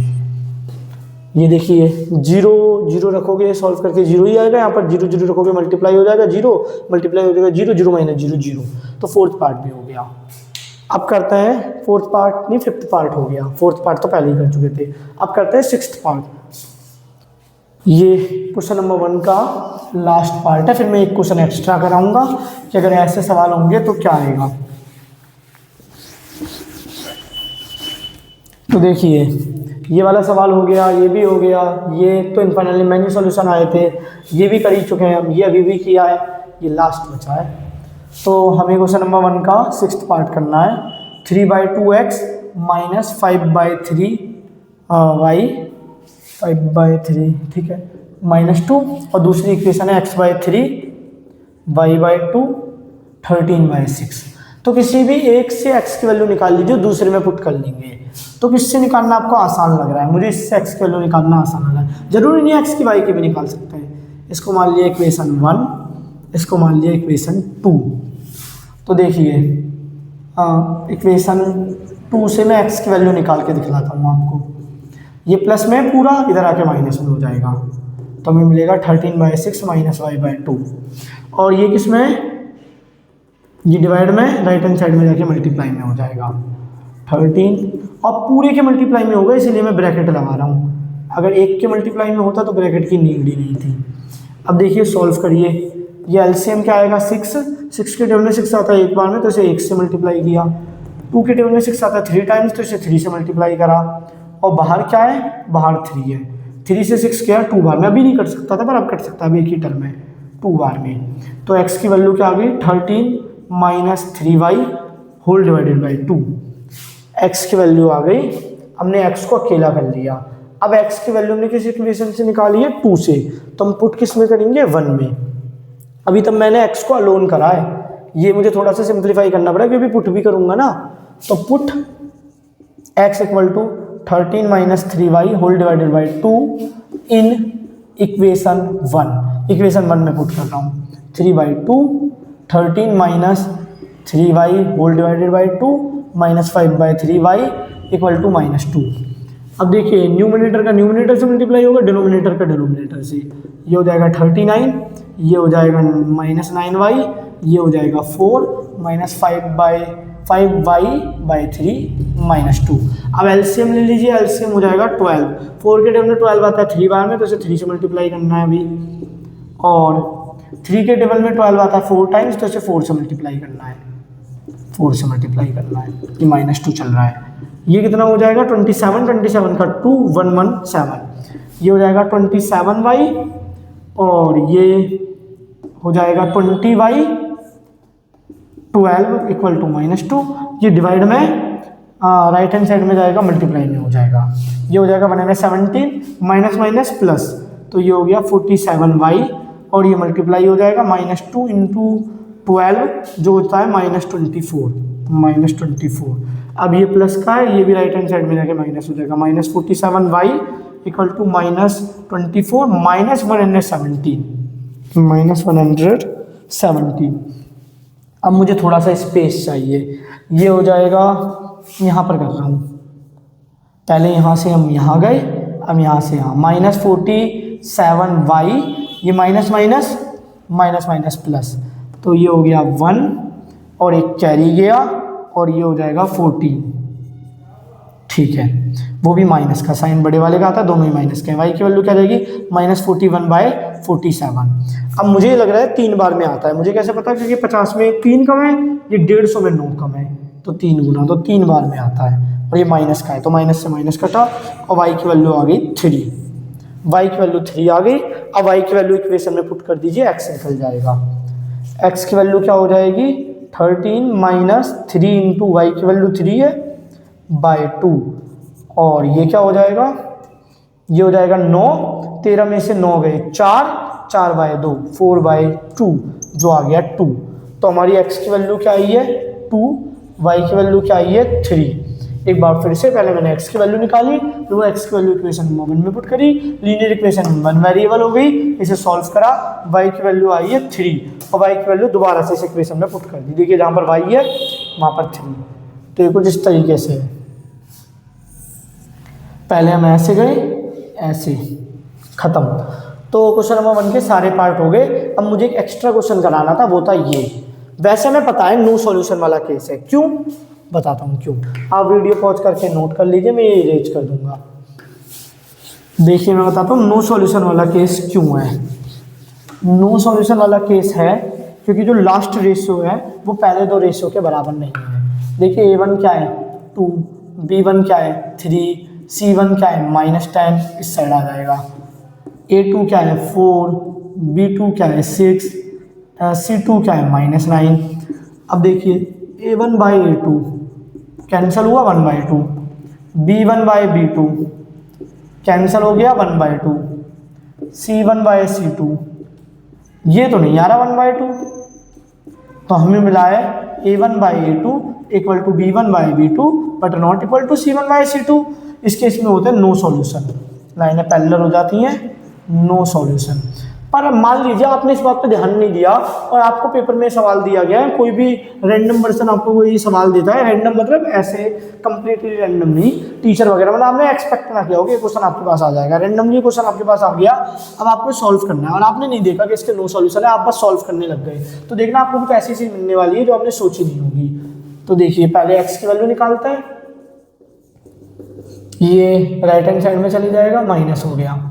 ये देखिए 0 0 रखोगे सॉल्व करके 0 ही आएगा, यहाँ पर 0 0 रखोगे मल्टीप्लाई हो जाएगा 0, मल्टीप्लाई हो जाएगा 0 0 माइनस 0 0, तो 4th पार्ट भी हो गया। अब करते हैं 4th पार्ट, नहीं 5th पार्ट हो गया, 4th पार्ट तो पहले ही कर चुके थे। अब करते हैं 6th पार्ट। ये क्वेश्चन नंबर 1 का लास्ट पार्ट है, फिर मैं एक क्वेश्चन एक्स्ट्रा कराऊंगा कि अगर ऐसे सवाल होंगे तो क्या आएगा। तो देखिए ये वाला सवाल हो गया, ये भी हो गया, ये तो इनफाइनली मैन्यू सॉल्यूशन आए थे, ये भी कर ही चुके हैं, अब ये अभी भी किया है, ये लास्ट बचा है। तो हमें क्वेश्चन नंबर 1 का 6th पार्ट करना है। 3/2x माइनस 5/3 y 5/3, ठीक है, -2 और दूसरी इक्वेशन है x/3 y/2 13/6। तो किसी भी एक से x की वैल्यू निकाल लीजिए, दूसरे में पुट कर लेंगे। तो किससे निकालना आपको आसान लग रहा है, मुझे इससे x की वैल्यू निकालना आसान लग रहा है, जरूरी नहीं x की y की भी निकाल सकते हैं। इसको मान लिया इक्वेशन 1, इसको मान लिया इक्वेशन 2। तो देखिए इक्वेशन 2 से मैं x की वैल्यू निकाल के दिखलाता हूँ आपको। ये प्लस में पूरा इधर आके माइनस में हो जाएगा, तो हमें मिलेगा 13/6 माइनस y/2, और ये किस में, ये डिवाइड में राइट हैंड साइड में जाके मल्टीप्लाई में हो जाएगा 13, और पूरे के मल्टीप्लाई में होगा इसलिए मैं ब्रैकेट लगा रहा हूँ, अगर एक के मल्टीप्लाई में होता तो ब्रैकेट की नीड ही नहीं थी। अब देखिए सॉल्व करिए, ये एलसीएम क्या आएगा 6, 6 के टेबल में 6 आता है एक बार में, तो इसे 1 से मल्टीप्लाई किया। 2 के टेबल में 6 आता है 3 टाइम्स, तो इसे 3 से मल्टीप्लाई करा। और बाहर क्या है, बाहर 3 है, 3 से 6 क्या 2 बार में, अभी नहीं कट सकता था पर अब कट सकता है, अभी एक ही टर्म है 2 बार में। तो x की वैल्यू क्या आ गई 13 minus 3y whole divided by 2। x की वैल्यू आ गई, हमने x को अकेला कर लिया। अब x की वैल्यू हमने किस इक्वेशन से निकाली है 2 से, तो हम पुट किस में करेंगे 1 में। अभी तब मैंने x को अलोन करा है, ये मुझे थोड़ा सा सिंप्लीफाई करना पड़ा क्योंकि पुट भी करूंगा ना। तो put x equal to 13 minus 3y whole divided by 2 in equation 1। Equation 1 में पुट कर रहा हूँ 3/2 13 minus 3y whole divided by 2 minus 5/3y equal to -2। अब देखिए न्यूमिनेटर का न्यूमिनेटर से मल्टीप्लाई होगा, डिनोमिनेटर का डिनोमिनेटर से। ये हो जाएगा 39, ये हो जाएगा -9y, ये हो जाएगा 4 माइनस 5y/3 -2। अब एलसीएम ले लीजिए, एलसीएम हो जाएगा 12। 4 के टेबल में 12 आता है 3 बार में, तो इसे 3 से मल्टीप्लाई करना है अभी। और 3 के टेबल में 12 आता है 4 टाइम्स, तो इसे 4 से मल्टीप्लाई करना है, 4 से मल्टीप्लाई करना है। ये -2 चल रहा है। ये कितना हो जाएगा 27, 27 का 2 117, ये हो जाएगा 27y और ये हो जाएगा 20y 12 इक्वल टू -2। ये डिवाइड में राइट हैंड साइड में जाएगा, मल्टीप्लाई में हो जाएगा। ये हो जाएगा 117 माइनस माइनस प्लस, तो ये हो गया 47y और ये मल्टीप्लाई हो जाएगा -2 इंटू 12 जो होता है -24। अब ये प्लस का है, ये भी राइट हैंड साइड में जाके माइनस हो जाएगा। -47y equal to -24 -117। अब मुझे थोड़ा सा स्पेस चाहिए, ये हो जाएगा, यहाँ पर कर रहा हूँ, पहले यहाँ से हम यहाँ गए, अब यहाँ से यहाँ -47y, ये minus minus minus minus plus, तो ये हो गया 1 और एक कैरी गया और ये हो जाएगा 14। ठीक है, वो भी माइनस का साइन बड़े वाले का आता है, दोनों ही माइनस के। y की वैल्यू क्या रहेगी -41/47। अब मुझे लग रहा है 3 बार में आता है, मुझे कैसे पता, क्योंकि 50 में 3 कम है, ये 150 में 9 कम है, तो 3 गुना, तो 3 बार में आता है। और ये माइनस का है, तो माइनस से माइनस कटा और y की वैल्यू आ गई 3। y की वैल्यू 3 आ गई। अब y की वैल्यू इक्वेशन में पुट कर दीजिए, x निकल जाएगा। x की वैल्यू क्या हो जाएगी 13 माइनस 3 इंटू वाई की वैल्यू 3 है बाय 2, और ये क्या हो जाएगा, ये हो जाएगा 9, 13 में से 9 गए 4/2 4/2 जो आ गया 2। तो हमारी x की वैल्यू क्या आई है 2, y की वैल्यू क्या आई है 3। एक बार फिर से, पहले मैंने x की वैल्यू निकाली, फिर वो x की वैल्यू इक्वेशन 1 में पुट करी, लीनियर इक्वेशन 1 वेरिएबल हो गई, इसे सॉल्व करा, y की वैल्यू आई है 3 और y की वैल्यू दोबारा से इस इक्वेशन में पुट कर दी। देखिए जहाँ पर y है वहाँ पर 3, तो ये कुछ इस तरीके से है। पहले हम ऐसे गए, ऐसे खत्म। तो क्वेश्चन नंबर 1 के सारे पार्ट हो गए। अब मुझे एक एक्स्ट्रा क्वेश्चन कराना था, वो था ये। वैसे हमें पता है नो सॉल्यूशन वाला केस है, क्यों बताता हूँ क्यों। आप वीडियो पॉज करके नोट कर लीजिए, मैं ये इरेज कर दूंगा। देखिए मैं बताता हूँ नो सॉल्यूशन वाला केस क्यों है। नो सॉल्यूशन वाला केस है क्योंकि जो लास्ट रेशियो है वो पहले दो रेशियो के बराबर नहीं है। देखिए a1 क्या है 2, b1 क्या है 3, c1 क्या है -10, इस साइड आ जाएगा। a2 क्या है 4, b2 क्या है 6, c2 क्या है -9। अब देखिए a1/a2 कैंसिल हुआ 1/2, b1/b2 कैंसिल हो गया 1/2, c1/c2 ये तो नहीं आ रहा 1/2, तो हमें मिला है a1/a2 equal to b1/b2 but not equal to c1/c2। इस केस में होता है नो सॉल्यूशन, लाइनें पैरेलल हो जाती हैं, नो सॉल्यूशन। पर मान लीजिए आपने इस बात पे ध्यान नहीं दिया और आपको पेपर में सवाल दिया गया है, कोई भी रैंडम पर्सन आपको कोई सवाल देता है, रैंडम मतलब ऐसे कंप्लीटली रैंडम नहीं, टीचर वगैरह, मतलब आपने एक्सपेक्ट ना किया हो कि क्वेश्चन आपके पास आ जाएगा, रैंडमली क्वेश्चन आपके पास आ गया, अब आपको सॉल्व करना है और आपने नहीं देखा कि इसके नो सॉल्यूशन है, आप बस सॉल्व करने लग गए, तो देखना आपको कुछ ऐसी चीज मिलने वाली है जो आपने सोची नहीं होगी। तो देखिए पहले एक्स की वैल्यू निकालते हैं, ये राइट हैंड साइड में चली जाएगा, माइनस हो गया,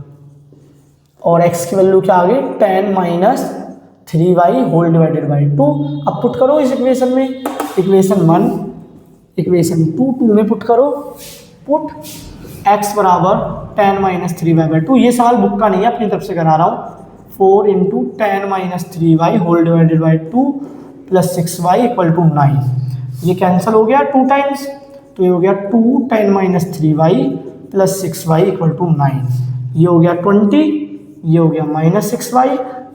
और x की वैल्यू क्या आ गई 10 minus 3y whole divided by 2। अब पुट करो इस इक्वेशन में, इक्वेशन 1 इक्वेशन 2 में पुट करो, पुट x बराबर 10 माइनस 3y बाई 2। ये सवाल बुक का नहीं है, अपनी तरफ से करा रहा हूँ। 4 into 10 minus 3y whole divided by 2 plus 6y equal to 9। ये कैंसिल हो गया 2 टाइम्स, तो ये हो गया 2 10 minus 3y plus 6y equal to 9। ये हो गया 20, ये हो गया माइनस 6y,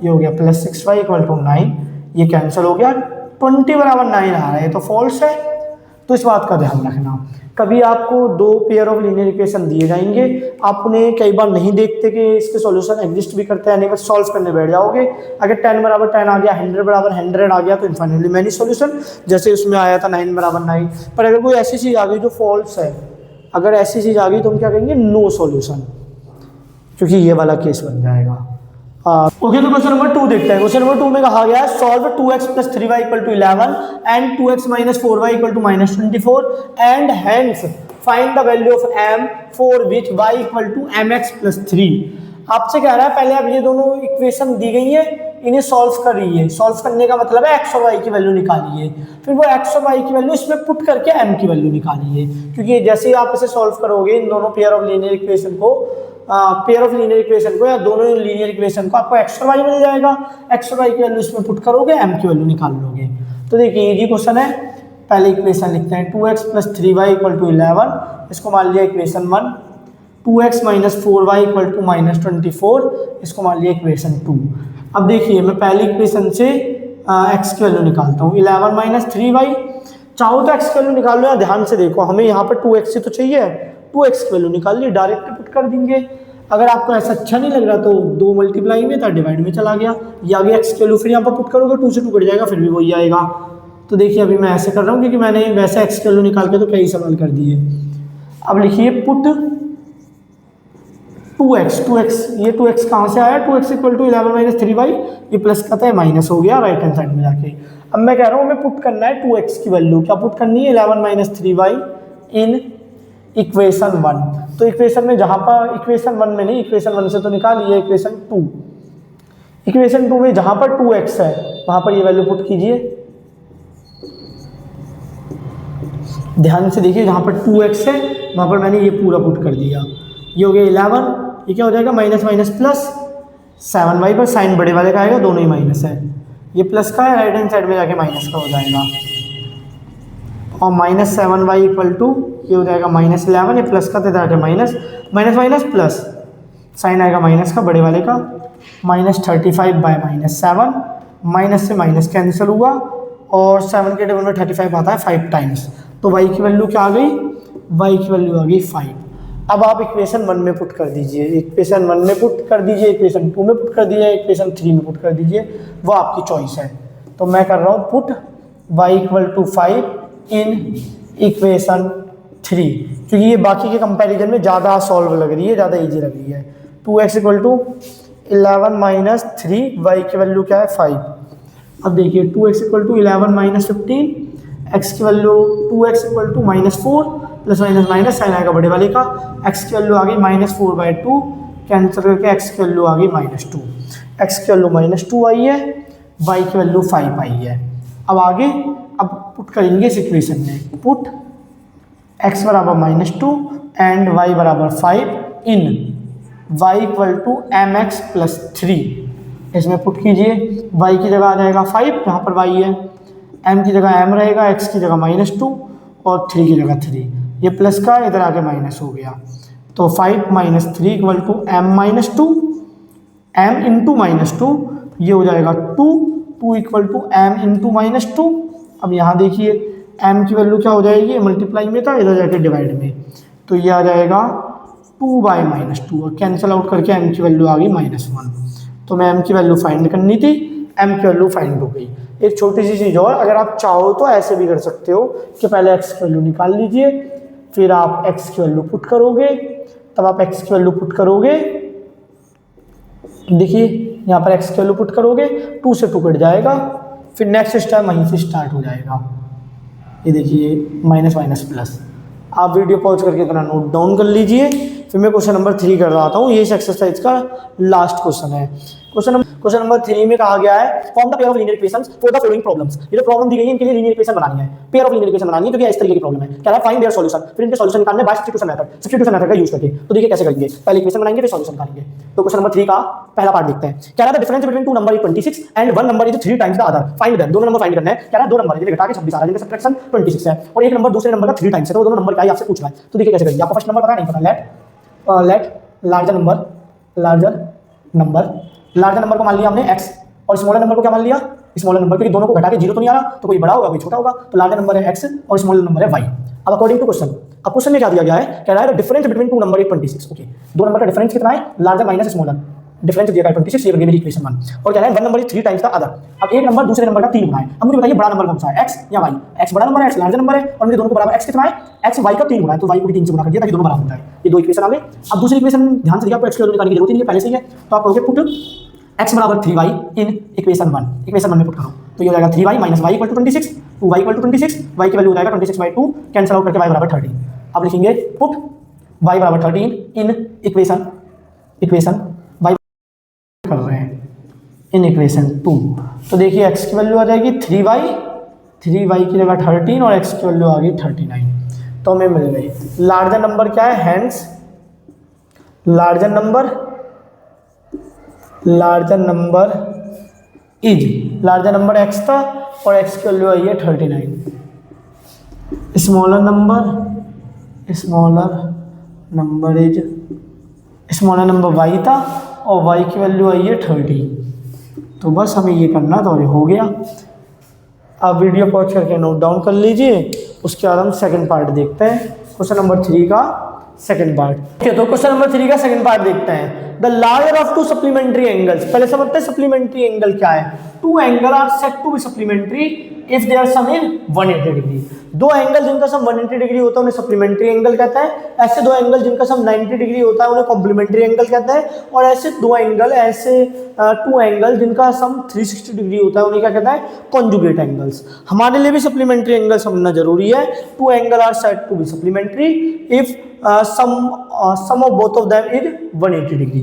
ये हो गया प्लस 6y इक्वल टू 9। ये कैंसिल हो गया, 20 बराबर 9 आ रहा है, तो फॉल्स है। तो इस बात का ध्यान रखना, कभी आपको दो पेयर ऑफ लीनियर इक्वेशन दिए जाएंगे, आप उन्हें कई बार नहीं देखते कि इसके सॉल्यूशन एग्जिस्ट भी करते हैं नहीं, बस सॉल्व करने बैठ जाओगे। अगर 10 बराबर 10 आ गया, 100 बराबर 100 आ गया, तो इनफाइनाइटली मैनी सॉल्यूशन, जैसे उसमें आया था 9 बराबर 9। पर अगर कोई ऐसी चीज़ आ गई जो फॉल्स है, अगर ऐसी चीज़ आ गई तो हम क्या कहेंगे, नो सॉल्यूशन, क्योंकि ये वाला केस बन जाएगा। ओके, तो क्वेश्चन नंबर 2 देखते हैं। क्वेश्चन नंबर 2 में कहा गया है solve 2x plus 3y equal to 11 and 2x minus 4y equal to minus 24 and hence find the value of m for which y equal to mx plus 3। आपसे कह रहा है पहले आप ये दोनों इक्वेशन दी गई है, इन्हें सॉल्व करिए। सॉल्व करने का मतलब है x और y की वैल्यू निकालिए, फिर वो x और y की वैल्यू इसमें पुट करके m की वैल्यू निकालिए। क्योंकि जैसे ही आप इसे सॉल्व करोगे, इन दोनों पेयर ऑफ लीनियर इक्वेशन को या दोनों लीनियर इक्वेशन को, आपको x और y मिल जाएगा। x और y की वैल्यू इसमें पुट करोगे, m की वैल्यू निकाल लोगे। तो देखिए इजी क्वेश्चन है। पहले इक्वेशन लिखते हैं 2x plus 3y equal to 11, इसको मान लिया equation 1। 2x minus 4y equal to minus 24, इसको मान लिया इक्वेशन 2। अब देखिए मैं पहली इक्वेशन से x की वैल्यू निकालता हूँ, 11 माइनस 3y। चाहो तो x की वैल्यू निकाल लो, या ध्यान से देखो, हमें यहाँ पर 2x ही तो चाहिए, 2x की वैल्यू निकाल ली, डायरेक्ट पुट कर देंगे। अगर आपको ऐसा अच्छा नहीं लग रहा तो 2 मल्टीप्लाई में था, डिवाइड में चला गया, ये आ गया x की वैल्यू। फिर यहाँ पर पुट करोगे 2 से 2 कट जाएगा, फिर भी वही आएगा। तो देखिए अभी मैं ऐसे कर रहा हूँ क्योंकि मैंने वैसे x की वैल्यू निकाल के तो कई सवाल कर दिए। अब लिखिए पुट 2x, ये 2x कहाँ से आया, 2x equal to 11 minus 3y, ये प्लस का था माइनस हो गया राइट हैंड साइड में जाके। अब मैं कह रहा हूँ हमें पुट करना है 2x की वैल्यू, क्या पुट करनी है, 11 माइनस 3y इन इक्वेशन 1। तो इक्वेशन में जहाँ पर इक्वेशन 1 में नहीं, इक्वेशन 1 से तो निकालिए इक्वेशन 2। इक्वेशन 2 में जहाँ पर 2x है वहाँ पर ये वैल्यू पुट कीजिए। ध्यान से देखिए, जहाँ पर 2x है वहाँ पर मैंने ये पूरा पुट कर दिया। ये हो गया 11, ये क्या हो जाएगा, माइनस माइनस प्लस 7y, पर साइन बड़े वाले का आएगा, दोनों ही माइनस है। ये प्लस का है, राइट हैंड साइड में जाके माइनस का हो जाएगा। और माइनस 7y इक्वल टू ये हो जाएगा माइनस 11, ये प्लस का था जाके minus, minus minus plus, sign आएगा माइनस का बड़े वाले का, माइनस 35 बाय माइनस 7, माइनस से माइनस कैंसिल हुआ, और 7 के टेबल में 35 आता है 5 टाइम्स। तो y की वैल्यू क्या आ गई, y की वैल्यू आ गई 5। अब आप इक्वेशन 1 में पुट कर दीजिए, इक्वेशन 1 में पुट कर दीजिए, इक्वेशन 2 में पुट कर दीजिए, इक्वेशन 3 में पुट कर दीजिए, वो आपकी चॉइस है। तो मैं कर रहा हूँ put y equal to 5 in equation 3, क्योंकि ये बाकी के कंपैरिजन में ज़्यादा सॉल्व लग रही है, ज़्यादा ईजी लग रही है। 2x equal to 11 minus 3, y की वैल्यू क्या है 5। अब देखिए 2x equal to 11 minus 15, x की value 2x equal to minus 4, plus minus minus sign आएगा बड़े वाले का, x की वैल्यू आ गई माइनस 4/2, कैंसिल करके x की वैल्यू आ गई -2, x की वैल्यू -2 आई है, y की वैल्यू 5 आई है। अब आगे अब पुट करेंगे इस इक्वेशन में, पुट x बराबर -2 एंड y बराबर 5 in y equal to mx plus 3। इसमें पुट कीजिए, y की जगह आ जाएगा 5, यहाँ पर y है, m की जगह m रहेगा, x की जगह -2 और 3 की जगह 3, ये प्लस का इधर आके माइनस हो गया। तो 5 minus 3 equal to m minus 2, m into -2, ये हो जाएगा 2 इक्वल टू m इंटू -2। अब यहाँ देखिए m की वैल्यू क्या हो जाएगी, मल्टीप्लाई में था, इधर जाके डिवाइड में, तो ये आ जाएगा 2 बाय -2, और कैंसिल आउट करके m की वैल्यू आ गई -1। तो मैं m की वैल्यू फाइंड करनी थी, m की वैल्यू फाइंड हो गई। एक छोटी सी चीज़ और, अगर आप चाहो तो ऐसे भी कर सकते हो कि पहले x की वैल्यू निकाल लीजिए, फिर आप x की वैल्यू पुट करोगे, तब आप x की वैल्यू पुट करोगे, देखिए यहाँ पर x की वैल्यू पुट करोगे, 2 से 2 कट जाएगा, फिर नेक्स्ट स्टेप वहीं से स्टार्ट हो जाएगा। ये देखिए माइनस माइनस प्लस। आप वीडियो पॉज करके इतना नोट डाउन कर लीजिए, फिर मैं क्वेश्चन नंबर 3 कर रहा था हूँ। ये इस एक्सरसाइज का लास्ट क्वेश्चन है। क्वेश्चन नंबर 3 में कहा गया है form the pair of linear equations for the following problems. ये जो प्रॉब्लम दी गई है इनके लिए लीनियर इक्वेशन बनानी है, पेयर ऑफ लीनियर इक्वेशन बनानी है, क्योंकि इस तरीके की प्रॉब्लम है। कह रहा है फाइंड देयर सॉल्यूशन, फिर इनके सॉल्यूशन निकालने बाय सब्स्टिट्यूशन मेथड का यूज करके। तो देखिए कैसे करेंगे, पहले इक्वेशन बनाएंगे फिर सॉल्यूशन निकालेंगे। तो क्वेश्चन नंबर 3 का पहला पार्ट देखते हैं। कह रहा है the difference between two number is 26 and one number is 3 times the other, find them. दोनों नंबर फाइंड करना है। कह रहा है दो नंबर है घटा के 26 आ रहा है, जिनका सब्ट्रैक्शन 26 है, और एक नंबर दूसरे नंबर का 3 टाइम्स है, तो दोनों नंबर क्या है आपसे पूछ रहा है। तो देखिए कैसे करेंगे, आपको फर्स्ट नंबर पता नहीं पता, लेट लार्जर नंबर को मान लिया हमने x, और स्मॉलर नंबर को क्या मान लिया, स्मॉलर नंबर, क्योंकि दोनों को घटा के 0 तो नहीं आ रहा, तो कोई बड़ा होगा कोई छोटा होगा, तो लार्जर नंबर है x और स्मॉलर नंबर है y। अब अकॉर्डिंग टू क्वेश्चन, अब क्वेश्चन में क्या दिया गया है, कह रहा है difference between two number is 26। Okay, दो नंबर का डिफरेंस कितना है, लार्जर माइनस स्मॉलर, डिफरेंस दिया गया 26, ये बन गई मेरी इक्वेशन 1। और कह रहा है one number is 3 times the other. अब एक नंबर दूसरे नंबर का 3 गुना है। अब मुझे बताइए बड़ा नंबर कौन सा है, x या y। x बड़ा नंबर है, x लार्जर नंबर है, और मुझे दोनों को बराबर x कितना है, x y का 3 गुना है, तो y को भी 3 से गुना कर दिया ताकि दोनों बराबर हो जाए। ये दो इक्वेशन आ गई। अब दूसरी इक्वेशन ध्यान से देखिए, आपको x की वैल्यू निकालने की जरूरत नहीं है, पहले से ही है। तो आप कहोगे पुट x बराबर 3y इन इक्वेशन 1, इक्वेशन 1 में पुट करो, तो ये हो जाएगा 3y minus y equal to 26, 2y equal to 26, y की वैल्यू हो जाएगा 26/2, कैंसिल आउट करके y बराबर 30। अब लिखेंगे पुट y बराबर 13 इन इक्वेशन y कर रहे हैं इन इक्वेशन 2। तो देखिए x की वैल्यू आ जाएगी 3y की जगह 13 और x की वैल्यू आ गई 39, तो हमें मिल गई लार्जर नंबर क्या है, हैंस लार्जर नंबर x था और x की वैल्यू आई है 39। स्मॉलर नंबर y था और y की वैल्यू आई है 30। तो बस हमें ये करना था और ये हो गया। आप वीडियो पॉज करके नोट डाउन कर लीजिए, उसके बाद हम सेकंड पार्ट देखते हैं, क्वेश्चन नंबर 3 का सेकंड पार्ट। ठीक है, तो क्वेश्चन नंबर 3 का सेकंड पार्ट देखते हैं। The larger of two supplementary angles, पहले समझते हैं सप्लीमेंट्री एंगल क्या है। Two angle are set to be supplementary if they are sum in 180 degree. दो एंगल जिनका सम 180 डिग्री होता है उन्हें सप्लीमेंट्री एंगल कहता है। ऐसे दो एंगल जिनका सम 90 डिग्री होता है उन्हें कॉम्प्लीमेंट्री एंगल कहता है। और ऐसे टू एंगल जिनका सम 360 डिग्री होता है उन्हें क्या कहता है, कॉन्जुगेट एंगल्स। हमारे लिए भी सप्लीमेंट्री एंगल समझना जरूरी है। Two angle are set to be supplementary if sum of both of them is 180 degree.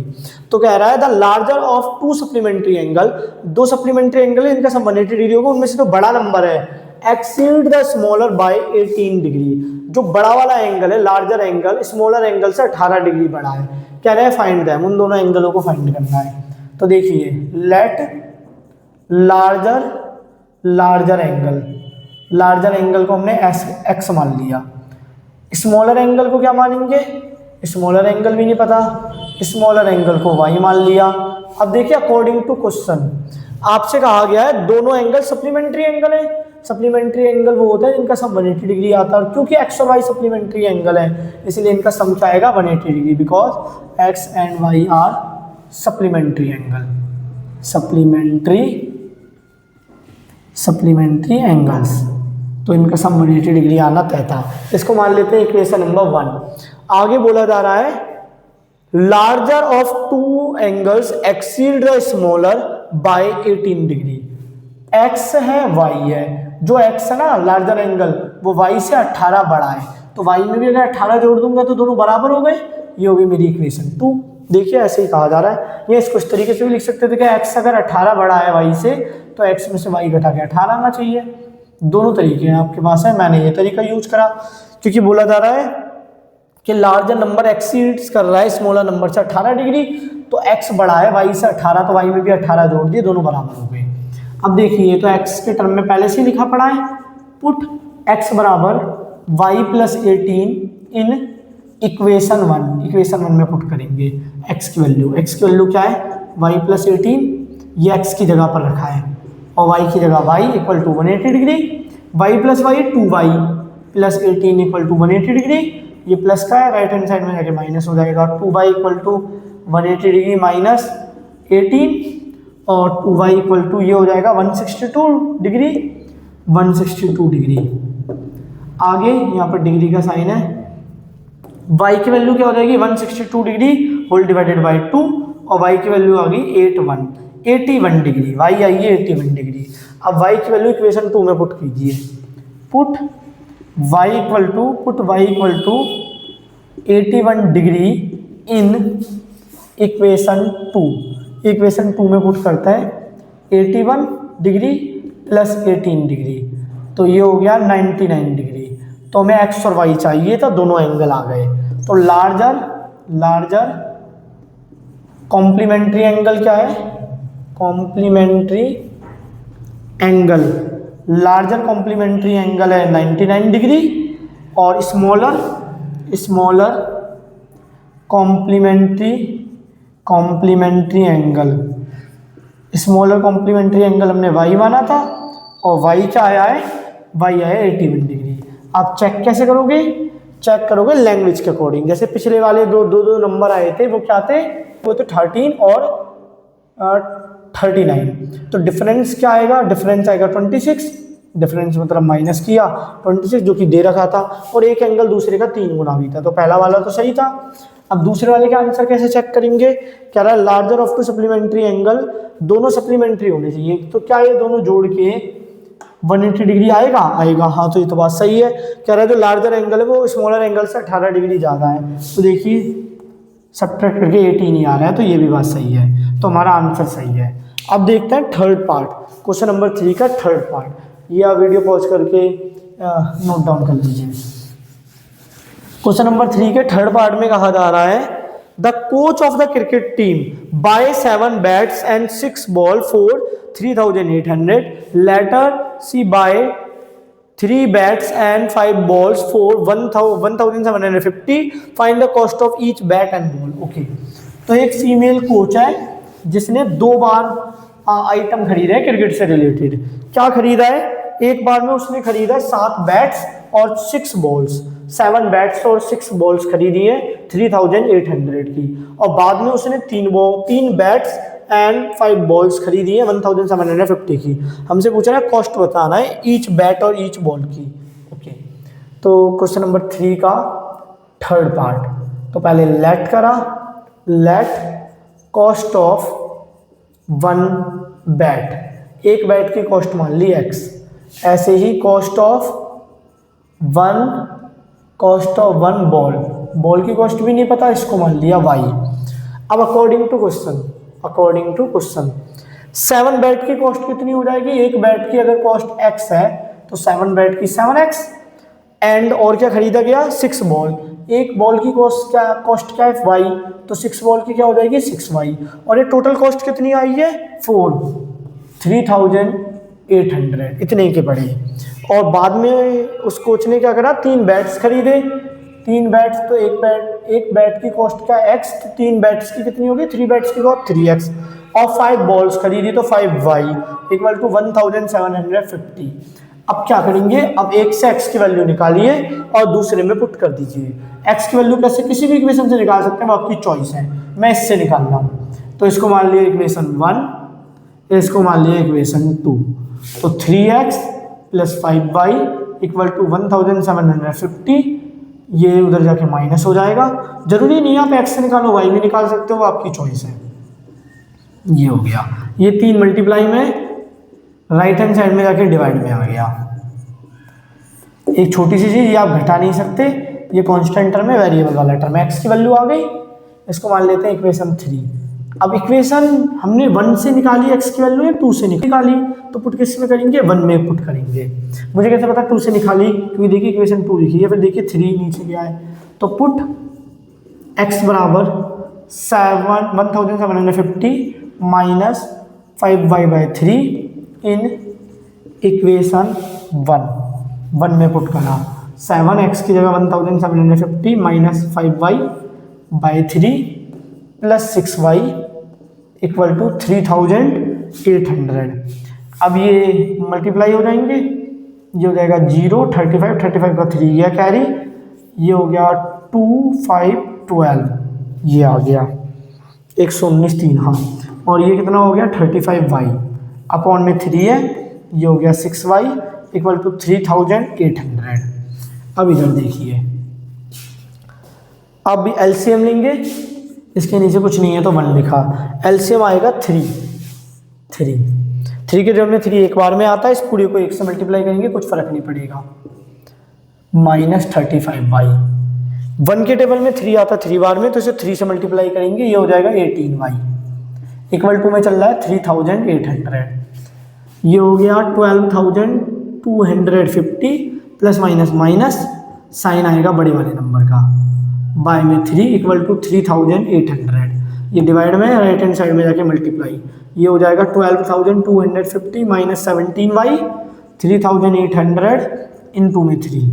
तो कह रहा है the larger of two supplementary angle, दो सप्लीमेंट्री एंगल है इनका सम 180 डिग्री होगा, उनमें से जो बड़ा नंबर है exceed the smaller by 18 degree. जो बड़ा वाला एंगल है, लार्जर एंगल स्मॉलर एंगल से 18 डिग्री बड़ा है। कह रहे हैं फाइंड देम, उन दोनों एंगलों को फाइंड करना है। तो देखिए लेट लार्जर एंगल को हमने एक्स मान लिया। स्मॉलर एंगल को क्या मानेंगे, स्मॉलर एंगल भी नहीं पता, स्मॉलर एंगल को y मान लिया। अब देखिए अकॉर्डिंग टू क्वेश्चन आपसे कहा गया है दोनों एंगल सप्लीमेंट्री एंगल है। सप्लीमेंट्री एंगल वो होता है जिनका सम 180 डिग्री आता है, और क्योंकि x और y सप्लीमेंट्री एंगल है इसलिए इनका सम क्या आएगा 180 degree, because x and y are supplementary angle, supplementary angles. तो इनका सम 180 डिग्री आना तय था। इसको मान लेते हैं इक्वेशन नंबर 1। आगे बोला जा रहा है larger of two angles exceed the smaller by 18 degree. x है y है, जो x है ना लार्जर एंगल वो y से 18 बड़ा है, तो y में भी अगर 18 जोड़ दूंगा तो दोनों बराबर हो गए। ये होगी मेरी इक्वेशन 2। देखिए ऐसे ही कहा जा रहा है, ये इसको इस तरीके से भी लिख सकते थे कि x अगर 18 बड़ा है y से तो x में से y घटा के 18 आना चाहिए। दोनों तरीके हैं आपके पास है, मैंने ये तरीका यूज करा क्योंकि बोला जा रहा है कि लार्जर नंबर एक्सीड्स कर रहा है स्मॉलर नंबर से 18 डिग्री, तो x बड़ा है y से 18, तो y में भी 18 जोड़ दिए, दोनों बराबर हो गए। अब देखिए तो x के टर्म में पहले से ही लिखा पड़ा है, पुट x बराबर y प्लस 18 इन इक्वेशन 1 में पुट करेंगे x की वैल्यू क्या है, y प्लस 18, ये x की जगह पर रखा है और y की जगह y equal to 180 degree, y plus y 2y plus 18 equal to 180 degree. ये प्लस का है, राइट हैंड साइड में जाके माइनस हो जाएगा, 2y equal to 180 degree minus 18 और 2y इक्वल टू ये हो जाएगा 162 डिग्री। आगे यहाँ पर डिग्री का साइन है, y की वैल्यू क्या हो जाएगी 162 डिग्री होल डिवाइडेड बाई 2 और y की वैल्यू आ गई 81 डिग्री, y आई है 81 डिग्री। अब y की वैल्यू इक्वेशन 2 में पुट कीजिए, put y equal to 81 degree in equation 2। Equation 2 में पुट करता है 81 डिग्री प्लस 18 डिग्री, तो ये हो गया 99 डिग्री। तो हमें एक्स और वाई चाहिए था, दोनों एंगल आ गए। तो लार्जर कॉम्प्लीमेंट्री एंगल क्या है, complementary angle, larger complementary angle है 99 डिग्री और स्मॉलर कॉम्प्लीमेंट्री एंगल हमने वाई माना था और वाई क्या आया है, वाई आया 81 डिग्री। आप चेक कैसे करोगे, चेक करोगे लैंग्वेज के अकॉर्डिंग। जैसे पिछले वाले दो नंबर आए थे वो क्या थे, वो तो 13 और 39, तो डिफरेंस क्या आएगा, डिफरेंस आएगा 26, डिफरेंस मतलब माइनस किया 26 जो कि दे रखा था, और एक एंगल दूसरे का 3 गुना भी था, तो पहला वाला तो सही था। अब दूसरे वाले का आंसर कैसे चेक करेंगे, कह रहा है larger of two supplementary angle, दोनों सप्लीमेंट्री होने चाहिए, तो क्या ये दोनों जोड़ के 180 डिग्री आएगा, हाँ, तो ये तो बात सही है। कह रहा है जो लार्जर एंगल है वो स्मॉलर एंगल से 18 डिग्री ज़्यादा है, तो देखिए सब्ट्रैक्ट करके 18 ही आ रहा है, तो ये भी बात सही है, तो हमारा आंसर सही है। अब देखते हैं थर्ड पार्ट, क्वेश्चन नंबर 3 का थर्ड पार्ट। ये आप वीडियो पॉज करके नोट डाउन कर लीजिए। क्वेश्चन नंबर 3 के थर्ड पार्ट में कहा जा रहा है the coach of the cricket team buy 7 bats and 6 ball for 3800, later she buy 3 bats and 5 balls for 1750, find the cost of each bat and ball. Okay, तो एक फीमेल कोच है जिसने 2 बार आइटम खरीदा है क्रिकेट से रिलेटेड। क्या खरीदा है, एक बार में उसने खरीदा 7 बैट्स और 6 बॉल्स, 7 बैट्स और 6 बॉल्स खरीदी है 3800 की, और बाद में उसने 3 बैट्स एंड 5 बॉल्स खरीदी है 1750 की। हमसे पूछा है कॉस्ट बताना है ईच बैट और ईच बॉल की। ओके, तो क्वेश्चन नंबर 3 का थर्ड पार्ट, तो पहले लेट करा, लेट कॉस्ट ऑफ 1 बैट, एक बैट की कॉस्ट मान ली x, ऐसे ही कॉस्ट ऑफ 1 बॉल की कॉस्ट भी नहीं पता, इसको मान लिया y। अब अकॉर्डिंग टू क्वेश्चन 7 बैट की कॉस्ट कितनी हो जाएगी, एक बैट की अगर कॉस्ट x है तो 7 बैट की 7x, एंड और क्या खरीदा गया 6 बॉल, एक बॉल की कॉस्ट क्या है y, तो 6 बॉल की क्या हो जाएगी 6y, और ये टोटल कॉस्ट कितनी आई है 3800 इतने के पड़े। और बाद में उस कोच ने क्या करा, 3 बैट्स खरीदे, 3 बैट्स, तो एक बैट की कॉस्ट क्या x, तो 3 बैट्स की कितनी होगी, 3 बैट्स की कॉस्ट 3x, और 5 बॉल्स खरीदी तो 5y इक्वल टू 1750। अब क्या करेंगे, अब एक से x की वैल्यू निकालिए और दूसरे में पुट कर दीजिए। x की वैल्यू कैसे, किसी भी इक्वेशन से निकाल सकते हैं, वो आपकी चॉइस है, मैं इससे निकाल रहा हूँ। तो इसको मान लिया इक्वेशन 1, इसको मान लिया इक्वेशन 2, तो 3x plus 5y equal to 1750, ये उधर जाके माइनस हो जाएगा, जरूरी नहीं आप x से निकालो, y भी निकाल सकते हो, वो आपकी चॉइस है। ये हो गया, ये 3 मल्टीप्लाई में राइट हैंड साइड में जाके डिवाइड में आ गया। एक छोटी सी चीज, ये आप घटा नहीं सकते, ये कांस्टेंट टर्म है, वेरिएबल वाला टर्म है, x की वैल्यू आ गई, इसको मान लेते हैं इक्वेशन 3। अब इक्वेशन हमने 1 से निकाली x की वैल्यू, या 2 से निकाली, तो पुट किस में करेंगे, 1 में पुट करेंगे। मुझे कैसे पता 2 से निकाली, क्योंकि देखिए इक्वेशन 2 लिखी है, फिर देखिए 3 नीचे गया है, तो पुट x बराबर 1750 माइनस 5y/3 इन इक्वेशन 1 में पुट करा, 7x की जगह 1750 minus 5y/3 plus 6y equal to 3800। अब ये मल्टीप्लाई हो जाएंगे, ये हो जाएगा 0, 35 का 3 गया कैरी, ये हो गया 2, 5, 12, ये आ गया 119 3, हाँ, और ये कितना हो गया 35y अपॉन में 3 है, ये हो गया 6y इक्वल टू 3800। अब इधर देखिए, अब एलसीएम लेंगे, इसके नीचे कुछ नहीं है तो 1 लिखा, एलसीएम आएगा 3 के जब में 3 एक बार में आता है, इस पूरे को 1 से मल्टीप्लाई करेंगे कुछ फर्क नहीं पड़ेगा, माइनस 35y, 1 के टेबल में 3 आता 3 बार में, तो इसे 3 से मल्टीप्लाई करेंगे, ये हो जाएगा 18y इक्वल टू में चल रहा है 3800, ये हो गया 12,250 प्लस माइनस माइनस साइन आएगा बड़े वाले नंबर का, बाय में 3 इक्वल टू 3800, ये डिवाइड में राइट हैंड साइड में जाके मल्टीप्लाई, ये हो जाएगा 12,250 माइनस 17y, 3800 इंटू में 3,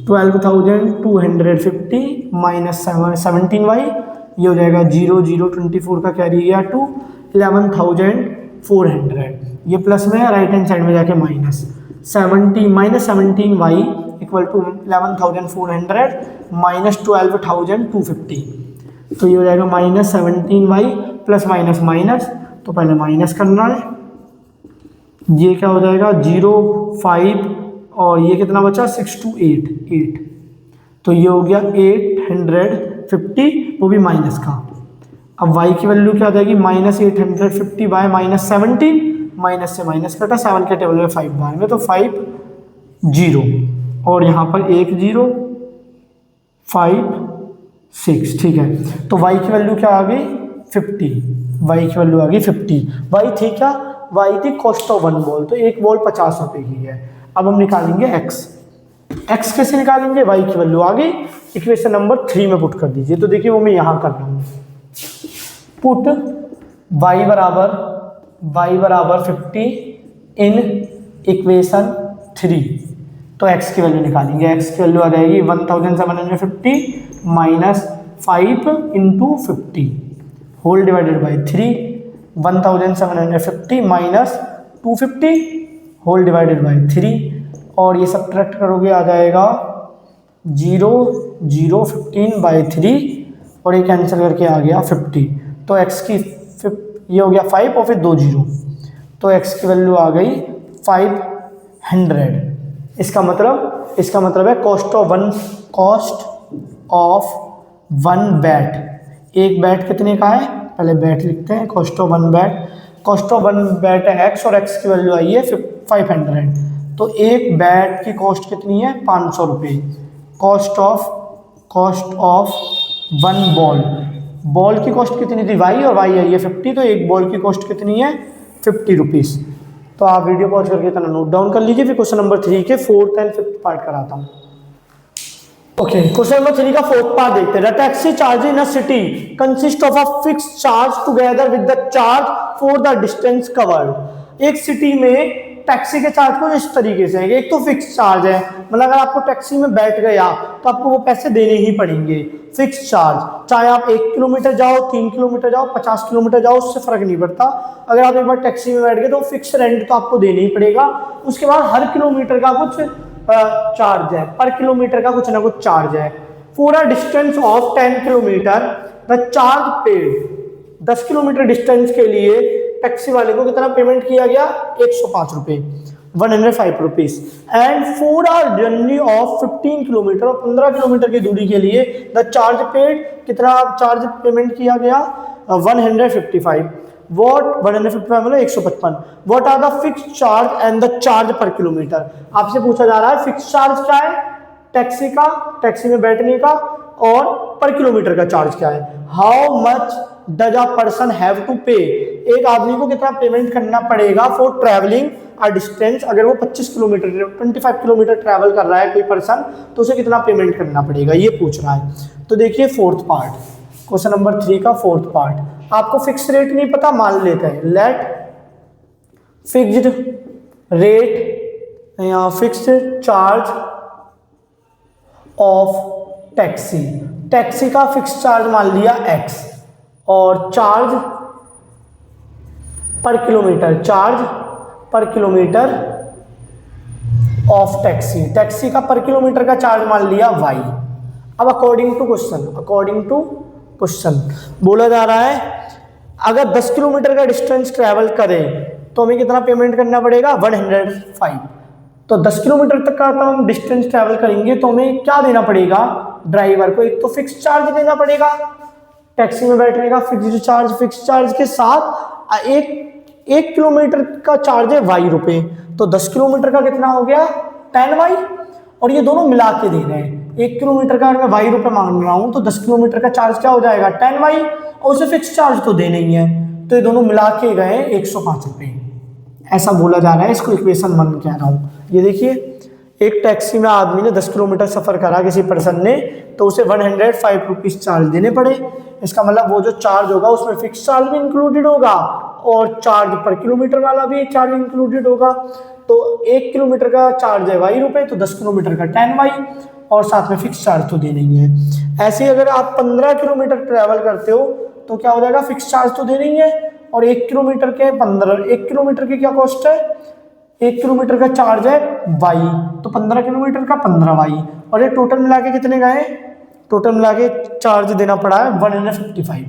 12,250 माइनस 17y, ये हो जाएगा 0 0 24 का कैरी गया 2, 11,400, ये प्लस में राइट हैंड साइड में जाके minus 17y equal to 11,400 minus 12,250, तो ये हो जाएगा minus 17y plus minus minus, तो पहले माइनस करना है, ये क्या हो जाएगा 0 5 और ये कितना बचा 6 2 8 8, तो ये हो गया 850, वो भी माइनस का। अब y की वैल्यू क्या आ जाएगी माइनस 850 बाय माइनस 17, माइनस से माइनस कटा 7 के टेबल में 5 बार में, तो 5 0 और यहाँ पर 1 0 5 6, ठीक है। तो y की वैल्यू क्या आ गई 50, y की वैल्यू आ गई 50, y थी क्या, y थी कॉस्ट ऑफ 1 बॉल, तो एक बॉल 50 रुपए की है। अब हम निकालेंगे x कैसे निकालेंगे, y की वैल्यू आ गई, इक्वेशन नंबर 3 में पुट कर दीजिए। तो देखिए वो मैं यहाँ कर रहा हूँ, पुट y बराबर 50 इन इक्वेशन 3, तो x की वैल्यू निकालेंगे, x की वैल्यू आ जाएगी 1750 minus 5 into 50 whole divided by 3, 1750 minus 250 whole divided by 3, और ये सब्ट्रैक्ट करोगे आ जाएगा 0 0 15 बाई 3, और ये कैंसिल करके आ गया 50, तो x की ये हो गया 5 और फिर 2 0, तो x की वैल्यू आ गई 500। इसका मतलब है कॉस्ट ऑफ वन बैट, एक बैट कितने का है, पहले बैट लिखते हैं, कॉस्ट ऑफ वन बैट है x और x की वैल्यू आई है 500, तो एक बैट की कॉस्ट कितनी है 500 रुपये, कॉस्ट ऑफ वन बॉल की कॉस्ट कितनी थी y और y आई है 50, तो एक बॉल की कॉस्ट कितनी है 50 रुपीज़। तो आप वीडियो पॉज करके इतना नोट डाउन कर लीजिए, फिर क्वेश्चन नंबर 3 के 4th एंड 5th पार्ट कराता हूँ। ओके, क्वेश्चन नंबर 3 का 4th पार्ट देखते हैं। The taxi charge in a city consist of a fixed charge together with the charge for the distance covered. एक सिटी में टैक्सी के चार्ज को इस तरीके से है, एक तो फिक्स चार्ज है, मतलब अगर आपको टैक्सी में बैठ गया तो आपको वो पैसे देने ही पड़ेंगे, फिक्स चार्ज, चाहे आप 1 किलोमीटर जाओ, 3 किलोमीटर जाओ, 50 किलोमीटर जाओ, उससे फर्क नहीं पड़ता। अगर आप एक बार टैक्सी में बैठ गए तो फिक्स रेंट तो आपको देना ही पड़ेगा। उसके बाद हर किलोमीटर का कुछ चार्ज है, पर किलोमीटर का कुछ ना कुछ चार्ज है। For a distance of 10 kilometre the charge paid, 10 kilometre distance के लिए टैक्सी वाले को कितना पेमेंट किया गया 105 रुपये, 105 rupees. And for a journey of 15 kilometre, और 15 किलोमीटर की दूरी के लिए द चार्ज पेड, कितना चार्ज पेमेंट किया गया 155, वॉट 155 मतलब 155। What are the fix charge and the charge per kilometre. आपसे पूछा जा रहा है फिक्स चार्ज क्या है टैक्सी का, टैक्सी में बैठने का, और पर किलोमीटर का चार्ज क्या है। How much does a person have to pay, एक आदमी को कितना पेमेंट करना पड़ेगा फॉर ट्रैवलिंग अ डिस्टेंस, अगर वो 25 किलोमीटर 25 किलोमीटर ट्रैवल कर रहा है कोई पर्सन, तो उसे कितना पेमेंट करना पड़ेगा, ये पूछ रहा है। तो देखिए 4th पार्ट, क्वेश्चन नंबर 3 का 4th पार्ट। आपको फिक्स रेट नहीं पता, मान लेते हैं, लेट फिक्स्ड रेट या fixed charge of taxi, taxi का फिक्स चार्ज मान लिया x, और charge per kilometre of taxi, taxi का पर किलोमीटर का चार्ज मान लिया y। अब अकॉर्डिंग टू क्वेश्चन बोला जा रहा है अगर 10 किलोमीटर का डिस्टेंस ट्रैवल करें तो हमें कितना पेमेंट करना पड़ेगा 105। तो 10 किलोमीटर तक का हम डिस्टेंस ट्रैवल करेंगे तो हमें क्या देना पड़ेगा ड्राइवर को, एक तो फिक्स चार्ज देना पड़ेगा टैक्सी में बैठने का, फिक्स चार्ज के साथ एक किलोमीटर का चार्ज है y रुपए, तो 10 किलोमीटर का कितना हो गया 10y, और ये दोनों मिला के दे रहे हैं। 1 किलोमीटर का अगर मैं y रुपए मांग रहा हूं तो 10 किलोमीटर का चार्ज क्या हो जाएगा 10y, और उसे फिक्स चार्ज तो देना ही है, तो ये दोनों मिला के गए 105 रुपये, ऐसा बोला जा रहा है। इसको इक्वेशन 1 कह रहा हूँ। ये देखिए, एक टैक्सी में आदमी ने 10 किलोमीटर सफ़र करा किसी पर्सन ने, तो उसे 105 रुपीज़ चार्ज देने पड़े। इसका मतलब वो जो चार्ज होगा उसमें फिक्स चार्ज भी इंक्लूडेड होगा और चार्ज पर किलोमीटर वाला भी चार्ज इंक्लूडेड होगा। तो 1 किलोमीटर का चार्ज है वाई रुपये, तो 10 किलोमीटर का 10 वाई, और साथ में फिक्स चार्ज तो देना ही है। ऐसे ही अगर आप 15 किलोमीटर ट्रैवल करते हो तो क्या हो जाएगा, फिक्स चार्ज तो देना ही है, और 1 किलोमीटर के 15, 1 किलोमीटर की क्या कॉस्ट है, 1 किलोमीटर का चार्ज है वाई, तो 15 किलोमीटर का 15 वाई, और ये टोटल मिला के कितने का है, टोटल मिला के चार्ज देना पड़ा है 155।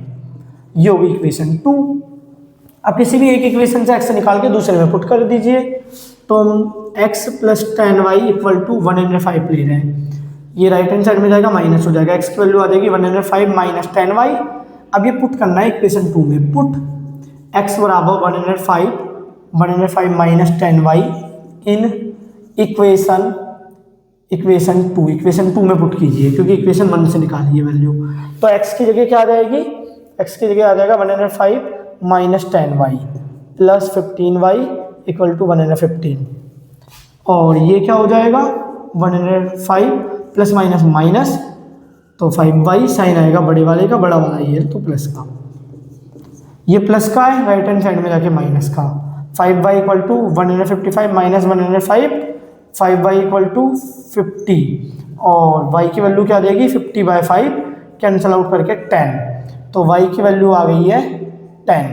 ये होगी इक्वेशन 2। अब किसी भी एक इक्वेशन से x निकाल के दूसरे में पुट कर दीजिए, तो हम x plus 10y equal to 105 ले रहे हैं। ये राइट हैंड साइड में जाएगा, माइनस हो जाएगा, x की वैल्यू आ जाएगी 105 माइनस 10y। अब ये पुट करना है इक्वेशन 2 में, पुट x बराबर 105 माइनस 10y इन इक्वेशन 2। इक्वेशन 2 में पुट कीजिए, क्योंकि इक्वेशन 1 से निकालिए वैल्यू। तो x की जगह क्या आ जाएगी, x की जगह आ जाएगा 105 minus 10y plus 15y equal to 115, और ये क्या हो जाएगा 105 प्लस माइनस माइनस, तो 5y साइन आएगा बड़े वाले का, बड़ा वाला ये तो प्लस का, ये प्लस का है, राइट हैंड साइड में जाके माइनस का। 5y equal to 155 minus 105, 5y equal to 50, और y की वैल्यू क्या देगी 50/5 कैंसिल आउट करके 10, तो y की वैल्यू आ गई है 10,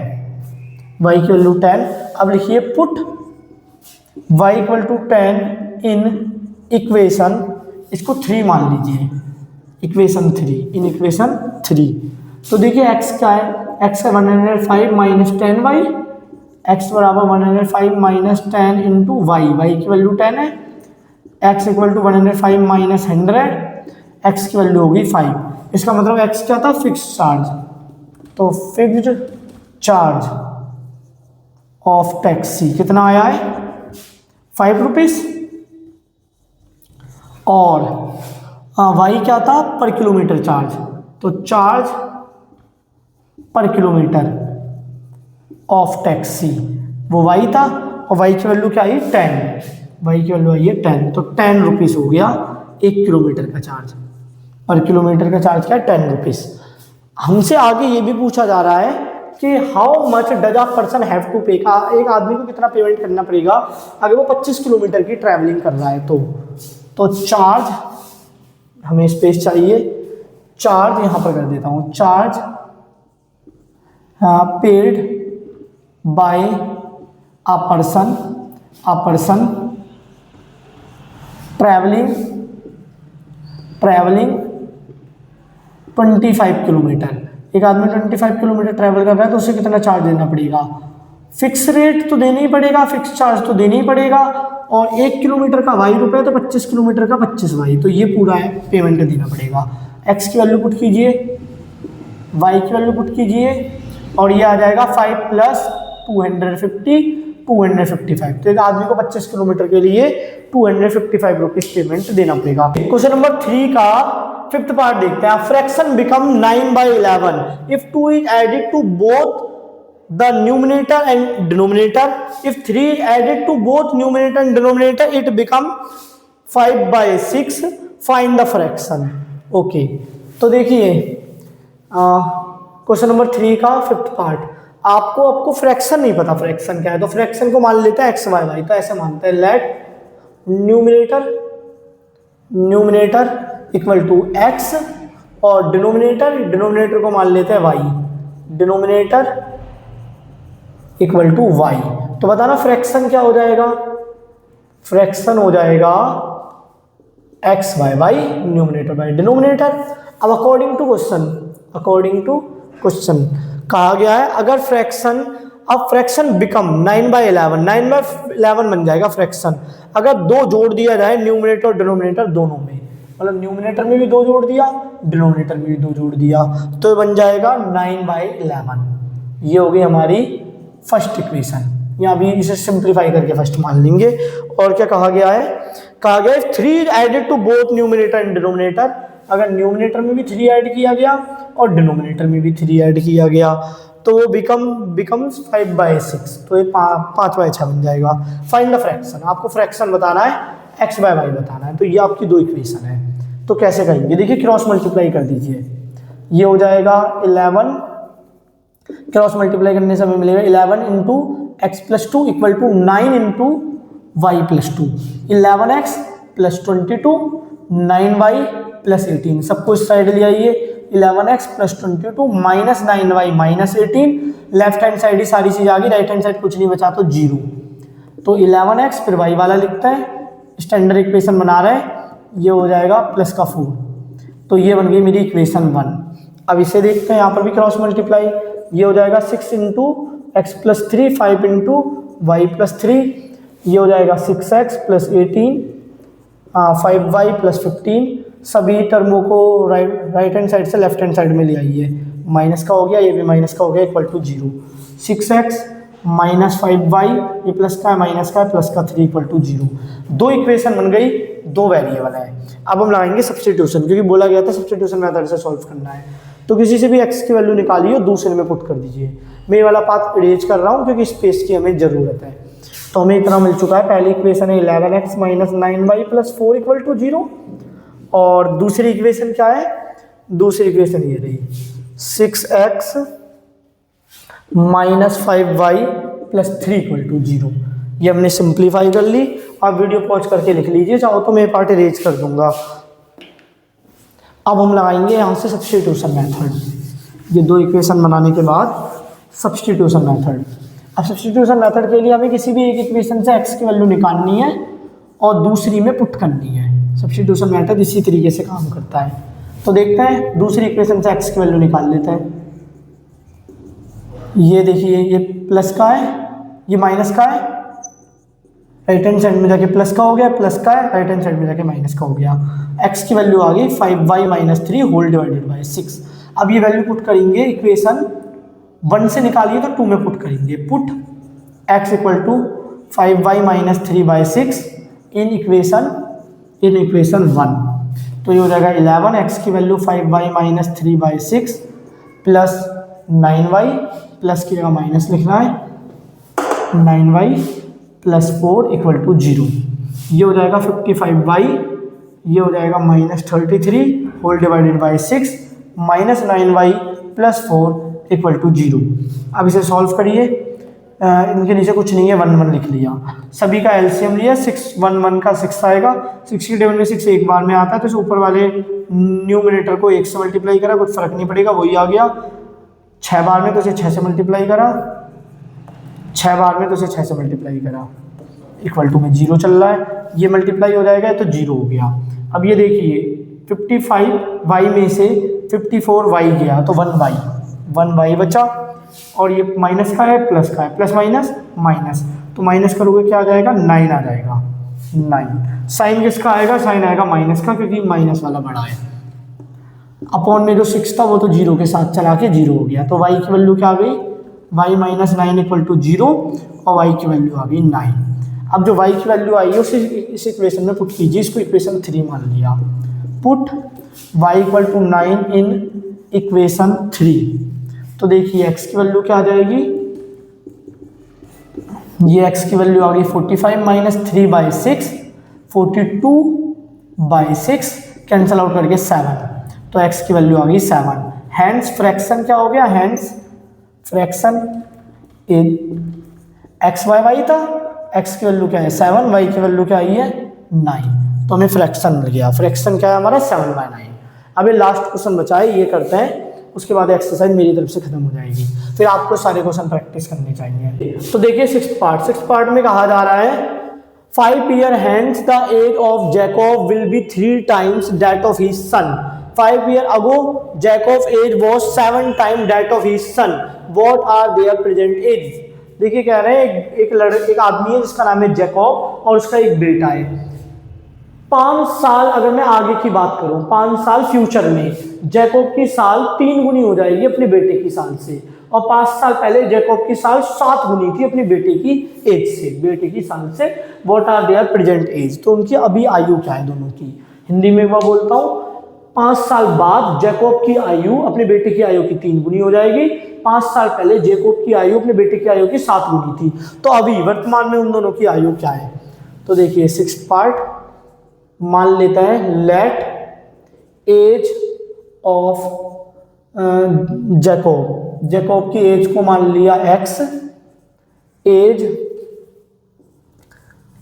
y की वैल्यू 10। अब लिखिए put y equal to 10 in equation, इसको 3 मान लीजिए, इक्वेशन 3, इन इक्वेशन 3। तो देखिए x क्या है, x है 105 माइनस 10y, x बराबर 105 माइनस 10 इंटू वाई, वाई की वैल्यू 10 है, x equal to 105 minus 100, x की वैल्यू होगी 5। इसका मतलब x क्या था, फिक्स चार्ज, तो फिक्स्ड चार्ज ऑफ टैक्सी कितना आया है 5 रुपीज़, और वाई क्या था पर किलोमीटर चार्ज, तो charge per kilometre of taxi वो वाई था, और वाई की वैल्यू क्या आई 10, वाई की वैल्यू आई है 10, तो 10 रुपीज़ हो गया 1 किलोमीटर का चार्ज, पर किलोमीटर का चार्ज क्या है 10 रुपीज़। हमसे आगे ये भी पूछा जा रहा है कि how much does a person have to pay, एक आदमी को कितना पेमेंट करना पड़ेगा अगर वो 25 किलोमीटर की ट्रैवलिंग कर रहा है। तो चार्ज, हमें स्पेस चाहिए, चार्ज यहाँ पर कर देता हूँ, charge paid by a person travelling 25 kilometre. एक आदमी 25 किलोमीटर ट्रैवल कर रहा है तो उसे कितना चार्ज देना पड़ेगा, फिक्स रेट तो देना ही पड़ेगा, फिक्स चार्ज तो देना ही पड़ेगा, और 1 किलोमीटर का वाई रुपये तो 25 किलोमीटर का 25 वाई, तो ये पूरा है पेमेंट देना पड़ेगा। x की वैल्यू पुट कीजिए, y की वैल्यू पुट कीजिए, और ये आ जाएगा 5 प्लस 255, तो एक आदमी को 25 किलोमीटर के लिए 255 रुपीज़ पेमेंट देना पड़ेगा। क्वेश्चन नंबर 3 का 5th पार्ट देखते हैं। Fraction become 9/11 if 2 is added to both the numerator and denominator. If 3 added to both numerator and denominator it become 5/6. Find the fraction. Okay, तो देखिए क्वेश्चन नंबर 3 का 5th पार्ट, आपको फ्रैक्शन नहीं पता फ्रैक्शन क्या है, तो फ्रैक्शन को मान लेते हैं x y y, तो ऐसे मानते हैं let numerator equal to x और डिनोमिनेटर को मान लेते हैं y, denominator equal to y. तो बताना फ्रैक्शन क्या हो जाएगा, फ्रैक्शन हो जाएगा x by y numerator by denominator. अब अकॉर्डिंग टू क्वेश्चन कहा गया है अगर फ्रैक्शन, अब फ्रैक्शन बिकम 9/11 बन जाएगा फ्रैक्शन अगर 2 जोड़ दिया जाए न्यूमरेटर और डिनोमिनेटर दोनों में, मतलब न्यूमरेटर में भी 2 जोड़ दिया, डिनोमिनेटर में भी 2 जोड़ दिया, तो ये बन जाएगा 9/11। ये हो गई हमारी फर्स्ट इक्वेशन, यहाँ भी इसे सिंप्लीफाई करके फर्स्ट मान लेंगे। और क्या कहा गया है, कहा गया 3 added to both numerator and denominator, अगर न्यूमरेटर में भी 3 ऐड किया गया और डिनोमिनेटर में भी 3 ऐड किया गया तो वो बिकम्स 5/6, तो ये 5/6 बन जाएगा। फाइंड द फ्रैक्शन, आपको फ्रैक्शन बताना है, x/y बताना है। तो ये आपकी दो इक्वेशन है, तो कैसे करेंगे? देखिए क्रॉस मल्टीप्लाई कर दीजिए, ये हो जाएगा 11, क्रॉस मल्टीप्लाई करने से हमें मिलेगा 11 into x plus 2 equal to 9 into Y plus 2, 11x plus 22 9y plus 18, सबको इस साइड ले आइए, 11x plus 22 minus 9y minus 18, left hand side ही सारी चीज आ गई, राइट हैंड साइड कुछ नहीं बचा तो 0। तो 11x फिर y वाला लिखते हैं, स्टैंडर्ड इक्वेशन बना रहे हैं, ये हो जाएगा प्लस का 4, तो ये बन गई मेरी इक्वेशन 1। अब इसे देखते हैं, यहाँ पर भी क्रॉस मल्टीप्लाई, ये हो जाएगा 6 into x plus 3 5 into Y plus 3, ये हो जाएगा 6x प्लस 18 5y प्लस 15, सभी टर्मों को राइट हैंड साइड से लेफ्ट हैंड साइड में ले आइए, माइनस का हो गया, ये भी माइनस का हो गया, equal to 0, 6x minus 5y, ये प्लस का है माइनस का है, प्लस का 3 इक्वल टू 0। दो इक्वेशन बन गई, दो वेरिएबल है। अब हम लगाएंगे सब्स्टिट्यूशन, क्योंकि बोला गया था सब्स्टिट्यूशन मेथड से सॉल्व करना है। तो किसी से भी x की वैल्यू निकालिए और दूसरे में पुट कर दीजिए। मैं ये वाला पाथ इरेज कर रहा हूँ क्योंकि स्पेस की हमें ज़रूरत है। तो हमें इतना मिल चुका है, पहली इक्वेशन है 11x minus 9y plus 4 equal to 0, और दूसरी इक्वेशन क्या है? दूसरी इक्वेशन ये रही 6x minus 5y plus 3 equal to 0। ये हमने सिंप्लीफाई कर ली। आप वीडियो पॉज करके लिख लीजिए, चाहो तो मैं पार्ट इरेज कर दूंगा। अब हम लगाएंगे यहाँ से सब्स्टिट्यूशन मेथड, ये दो इक्वेशन बनाने के बाद सब्स्टिट्यूशन मेथड। अब सब्स्टिट्यूशन मेथड के लिए हमें किसी भी एक इक्वेशन से x की वैल्यू निकालनी है और दूसरी में पुट करनी है। सब्स्टिट्यूशन मेथड इसी तरीके से काम करता है। तो देखते हैं, दूसरी इक्वेशन से x की वैल्यू निकाल लेते हैं। ये देखिए, ये प्लस का है, ये माइनस का है, राइट हैंड साइड में जाके प्लस का हो गया, प्लस का है, राइट हैंड साइड में जाके माइनस का हो गया। x की वैल्यू आ गई 5y minus 3 whole divided by 6। अब ये वैल्यू पुट करेंगे, इक्वेशन 1 से निकालिए तो 2 में पुट करेंगे। Put x equal to 5y minus 3 by 6 in equation 1। तो ये हो जाएगा 11, x की value 5y minus 3 by 6 plus 9y, plus की जगह माइनस लिखना है, 9y प्लस 4 इक्वल टू 0। ये हो जाएगा 55y, ये हो जाएगा minus 33 whole divided by 6 minus 9y plus 4 equal to 0। अब इसे सॉल्व करिए, इनके नीचे कुछ नहीं है, 1 1 लिख लिया, सभी का एलसीएम लिया, 6 1 1 का 6 आएगा, 6 की टेबल में 6 एक बार में आता है, तो इस ऊपर वाले न्यूमरेटर को 1 से मल्टीप्लाई करा, कुछ फर्क नहीं पड़ेगा, वही आ गया। 6 बार में तो इसे 6 से मल्टीप्लाई करा, 6 बार में तो इसे 6 से मल्टीप्लाई करा, इक्वल टू में 0 चल रहा है, ये मल्टीप्लाई हो जाएगा तो 0 हो गया। अब ये देखिए 55y में से 54y गया तो 1y बचा, और ये माइनस का है प्लस का है, प्लस माइनस माइनस, तो माइनस करोगे क्या आ जाएगा, 9 आ जाएगा, 9। साइन किसका आएगा? साइन आएगा माइनस का, क्योंकि माइनस वाला बड़ा है। अपॉन में जो 6 था वो तो 0 के साथ चला के 0 हो गया, तो y की वैल्यू क्या आ गई, y माइनस 9 इक्वल टू 0, और y की वैल्यू आ गई 9। अब जो y की वैल्यू आई है उसे इस इक्वेशन में पुट कीजिए, इसको इक्वेशन 3 मान लिया। Put y equal to 9 in equation 3, तो देखिए x की वैल्यू क्या आ जाएगी, ये x की वैल्यू आ गई 45 minus 3 by 6, 42 by 6 cancel out करके 7, तो x की वैल्यू आ गई 7। हैंड्स फ्रैक्शन क्या हो गया, हैंड्स फ्रैक्शन एक्स वाई था, x की वैल्यू क्या है 7, y की वैल्यू क्या आई है 9, तो हमें फ्रैक्शन मिल गया। फ्रैक्शन क्या है हमारा 7/9। अब ये लास्ट क्वेश्चन बचा है, ये करते हैं, उसके बाद एक्सरसाइज मेरी तरफ से खत्म हो जाएगी, फिर आपको सारे क्वेश्चन प्रैक्टिस करने चाहिए। तो देखिए 6th पार्ट में कहा जा रहा है 5 year hence the age of Jacob will be 3 times that of his son. 5 year ago Jacob's age was 7 times that of his son. What are their present age? देखिए कह रहे हैं एक आदमी है जिसका नाम है जैकब और उसका एक बेटा है। 5 साल अगर मैं आगे की बात करूं, 5 साल फ्यूचर में जैकब की साल 3 गुनी हो जाएगी अपने बेटे की साल से, और 5 साल पहले जैकब की साल 7 गुनी थी अपने बेटे की एज से, बेटे की साल से। What are their present age, तो उनकी अभी आयु क्या है दोनों की। हिंदी में मैं बोलता हूँ 5 साल बाद जैकब की आयु अपने बेटे की आयु की 3 गुनी हो जाएगी, 5 साल पहले जेकोब की आयु अपने बेटे की आयु की 7 गुनी थी। तो अभी वर्तमान में उन दोनों की आयु क्या है? तो देखिए 6th पार्ट मान लेते हैं, लेट एज ऑफ जेकोब की एज को मान लिया x,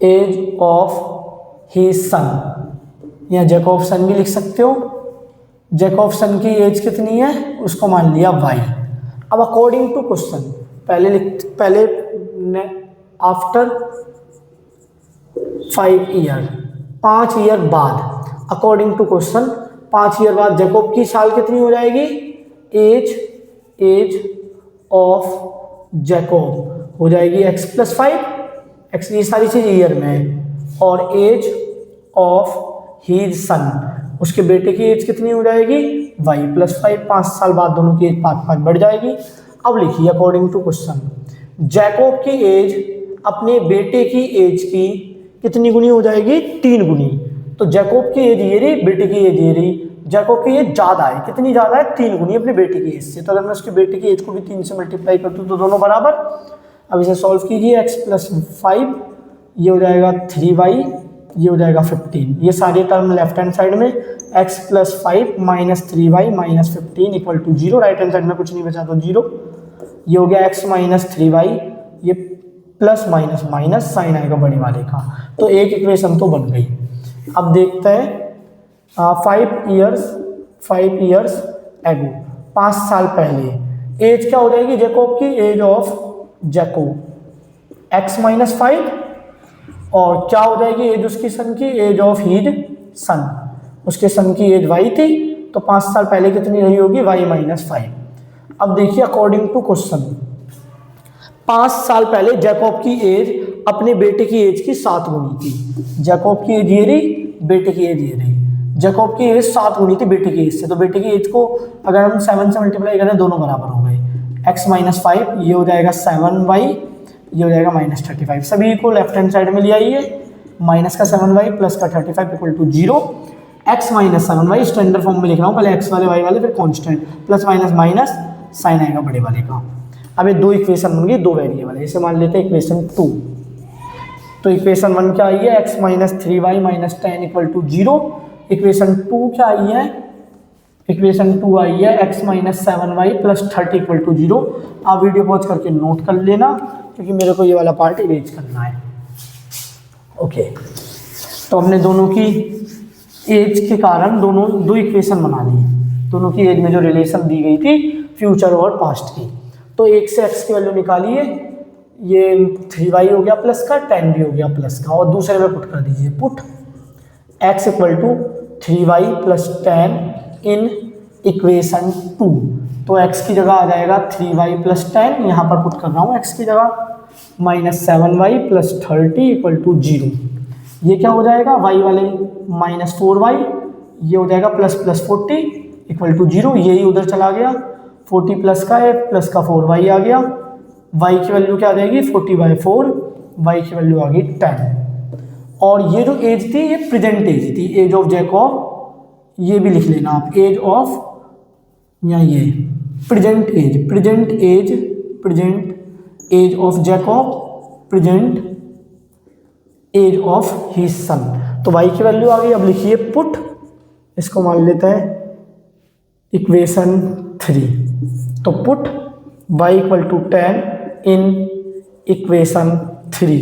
age of his son, या जेकोब सन भी लिख सकते हो। जेकोब सन की एज कितनी है उसको मान लिया y। अब अकॉर्डिंग टू क्वेश्चन पहले आफ्टर 5 ईयर, 5 ईयर बाद, अकॉर्डिंग टू क्वेश्चन 5 ईयर बाद जेकोब की साल कितनी हो जाएगी? एज ऑफ जेकोब हो जाएगी x + 5, x ये सारी चीज ईयर में है, और एज ऑफ हीज सन उसके बेटे की एज कितनी हो जाएगी? y + 5, 5 साल बाद दोनों की एज 5 बढ़ जाएगी। अब लिखिए अकॉर्डिंग टू क्वेश्चन जैकोब की एज अपने बेटे की एज की कितनी गुनी हो जाएगी? 3 गुनी। तो जैकोब की एज ये रही, बेटे की एज ये रही। जैकोब की एज ज़्यादा है, कितनी ज़्यादा है? 3 गुनी अपने बेटे की एज से। तो अगर मैं उसके बेटे की एज को भी 3 से मल्टीप्लाई कर दूँ तो दोनों बराबर। अब इसे सॉल्व कीजिए, x + 5 ये हो जाएगा 3y, ये हो जाएगा 15। ये सारे टर्म लेफ्ट हैंड साइड में, x + 5 - 3y - 15 = 0। Right hand side में कुछ नहीं बचा तो 0। ये हो गया x - 3y, ये प्लस माइनस माइनस साइन आएगा बड़े वाले का। तो एक इक्वेशन तो बन गई। अब देखते हैं 5 ईयर्स एगो, 5 साल पहले एज क्या हो जाएगी जेकोब की? एज ऑफ जेकोब x - 5, और क्या हो जाएगी एज उसकी सन की? एज ऑफ हीज सन। उसके सन की एज y थी, तो 5 साल पहले कितनी रही होगी? y - 5। अब देखिए अकॉर्डिंग टू क्वेश्चन 5 साल पहले जैकोब की एज अपने बेटे की एज की 7 गुनी थी। जैकोब की एज ये रही, बेटे की एज ये रही। जैकोब की एज 7 गुनी थी बेटे की एज से, तो बेटे की एज को अगर हम 7 से मल्टीप्लाई करें दोनों बराबर हो गए। x - 5 ये हो जाएगा 7y, ये हो जाएगा -35। सभी को लेफ्ट हैंड साइड में ले आइए। माइनस का 7y प्लस का 35 = 0। x - 7y स्टैंडर्ड फॉर्म में लिख रहा हूँ, पहले x वाले y वाले फिर constant, plus minus minus sign आएगा बड़े वाले का। अब ये 2 इक्वेशन बन गई, 2 वेरिएबल है। इसे मान लेते हैं इक्वेशन 2। तो इक्वेशन 1 क्या आई है? x - 3y - 10 = 0। इक्वेशन 2 क्या आई है? इक्वेशन 2 आई है x - 7y + 30 = 0। आप वीडियो पॉज करके नोट कर लेना, क्योंकि मेरे को ये वाला पार्ट इरेज करना है। ओके, तो हमने दोनों की एज के कारण दो इक्वेशन बना ली। दोनों की एज में जो रिलेशन दी गई थी फ्यूचर और पास्ट की। तो एक से x की वैल्यू निकालिए, ये 3y हो गया प्लस का, 10 भी हो गया प्लस का, और दूसरे में पुट कर दीजिए। Put x = 3y + 10 in equation 2। तो x की जगह आ जाएगा 3y + 10, यहाँ पर पुट कर रहा हूँ x की जगह, -7y + 30 = 0। ये क्या हो जाएगा? y वाले -4y, ये हो जाएगा ++ 40 = 0। यही उधर चला गया, 40 प्लस का है, प्लस का 4y आ गया। y की वैल्यू क्या आ जाएगी? 40/4, y की वैल्यू आ गई 10। और ये जो एज थी ये प्रेजेंट एज थी, एज ऑफ जैकोब, ये भी लिख लेना आप, एज ऑफ, या ये present age of Jacob, present age of his son. तो y की वैल्यू आ गई। अब लिखिए पुट, इसको मान लेते हैं इक्वेशन 3। तो पुट y = 10 इन इक्वेशन 3।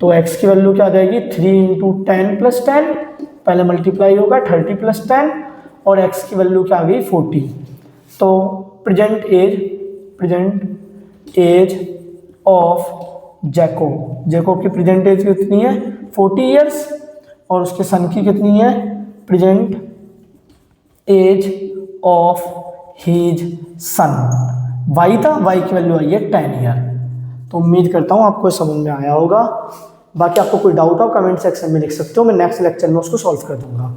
तो x की वैल्यू क्या आ जाएगी? 3 × 10 + 10, पहले मल्टीप्लाई होगा 30 + 10, और x की वैल्यू क्या आ गई? 40। तो प्रेजेंट एज ऑफ जैकोब की प्रेजेंट एज कितनी है? 40 ईयर्स, और उसके सन की कितनी है? Present age of his son. y था, y की वैल्यू आई है 10 ईयर। तो उम्मीद करता हूँ आपको समझ में आया होगा। बाकी आपको कोई डाउट हो कमेंट सेक्शन में लिख सकते हो, मैं नेक्स्ट लेक्चर में उसको सॉल्व कर दूंगा।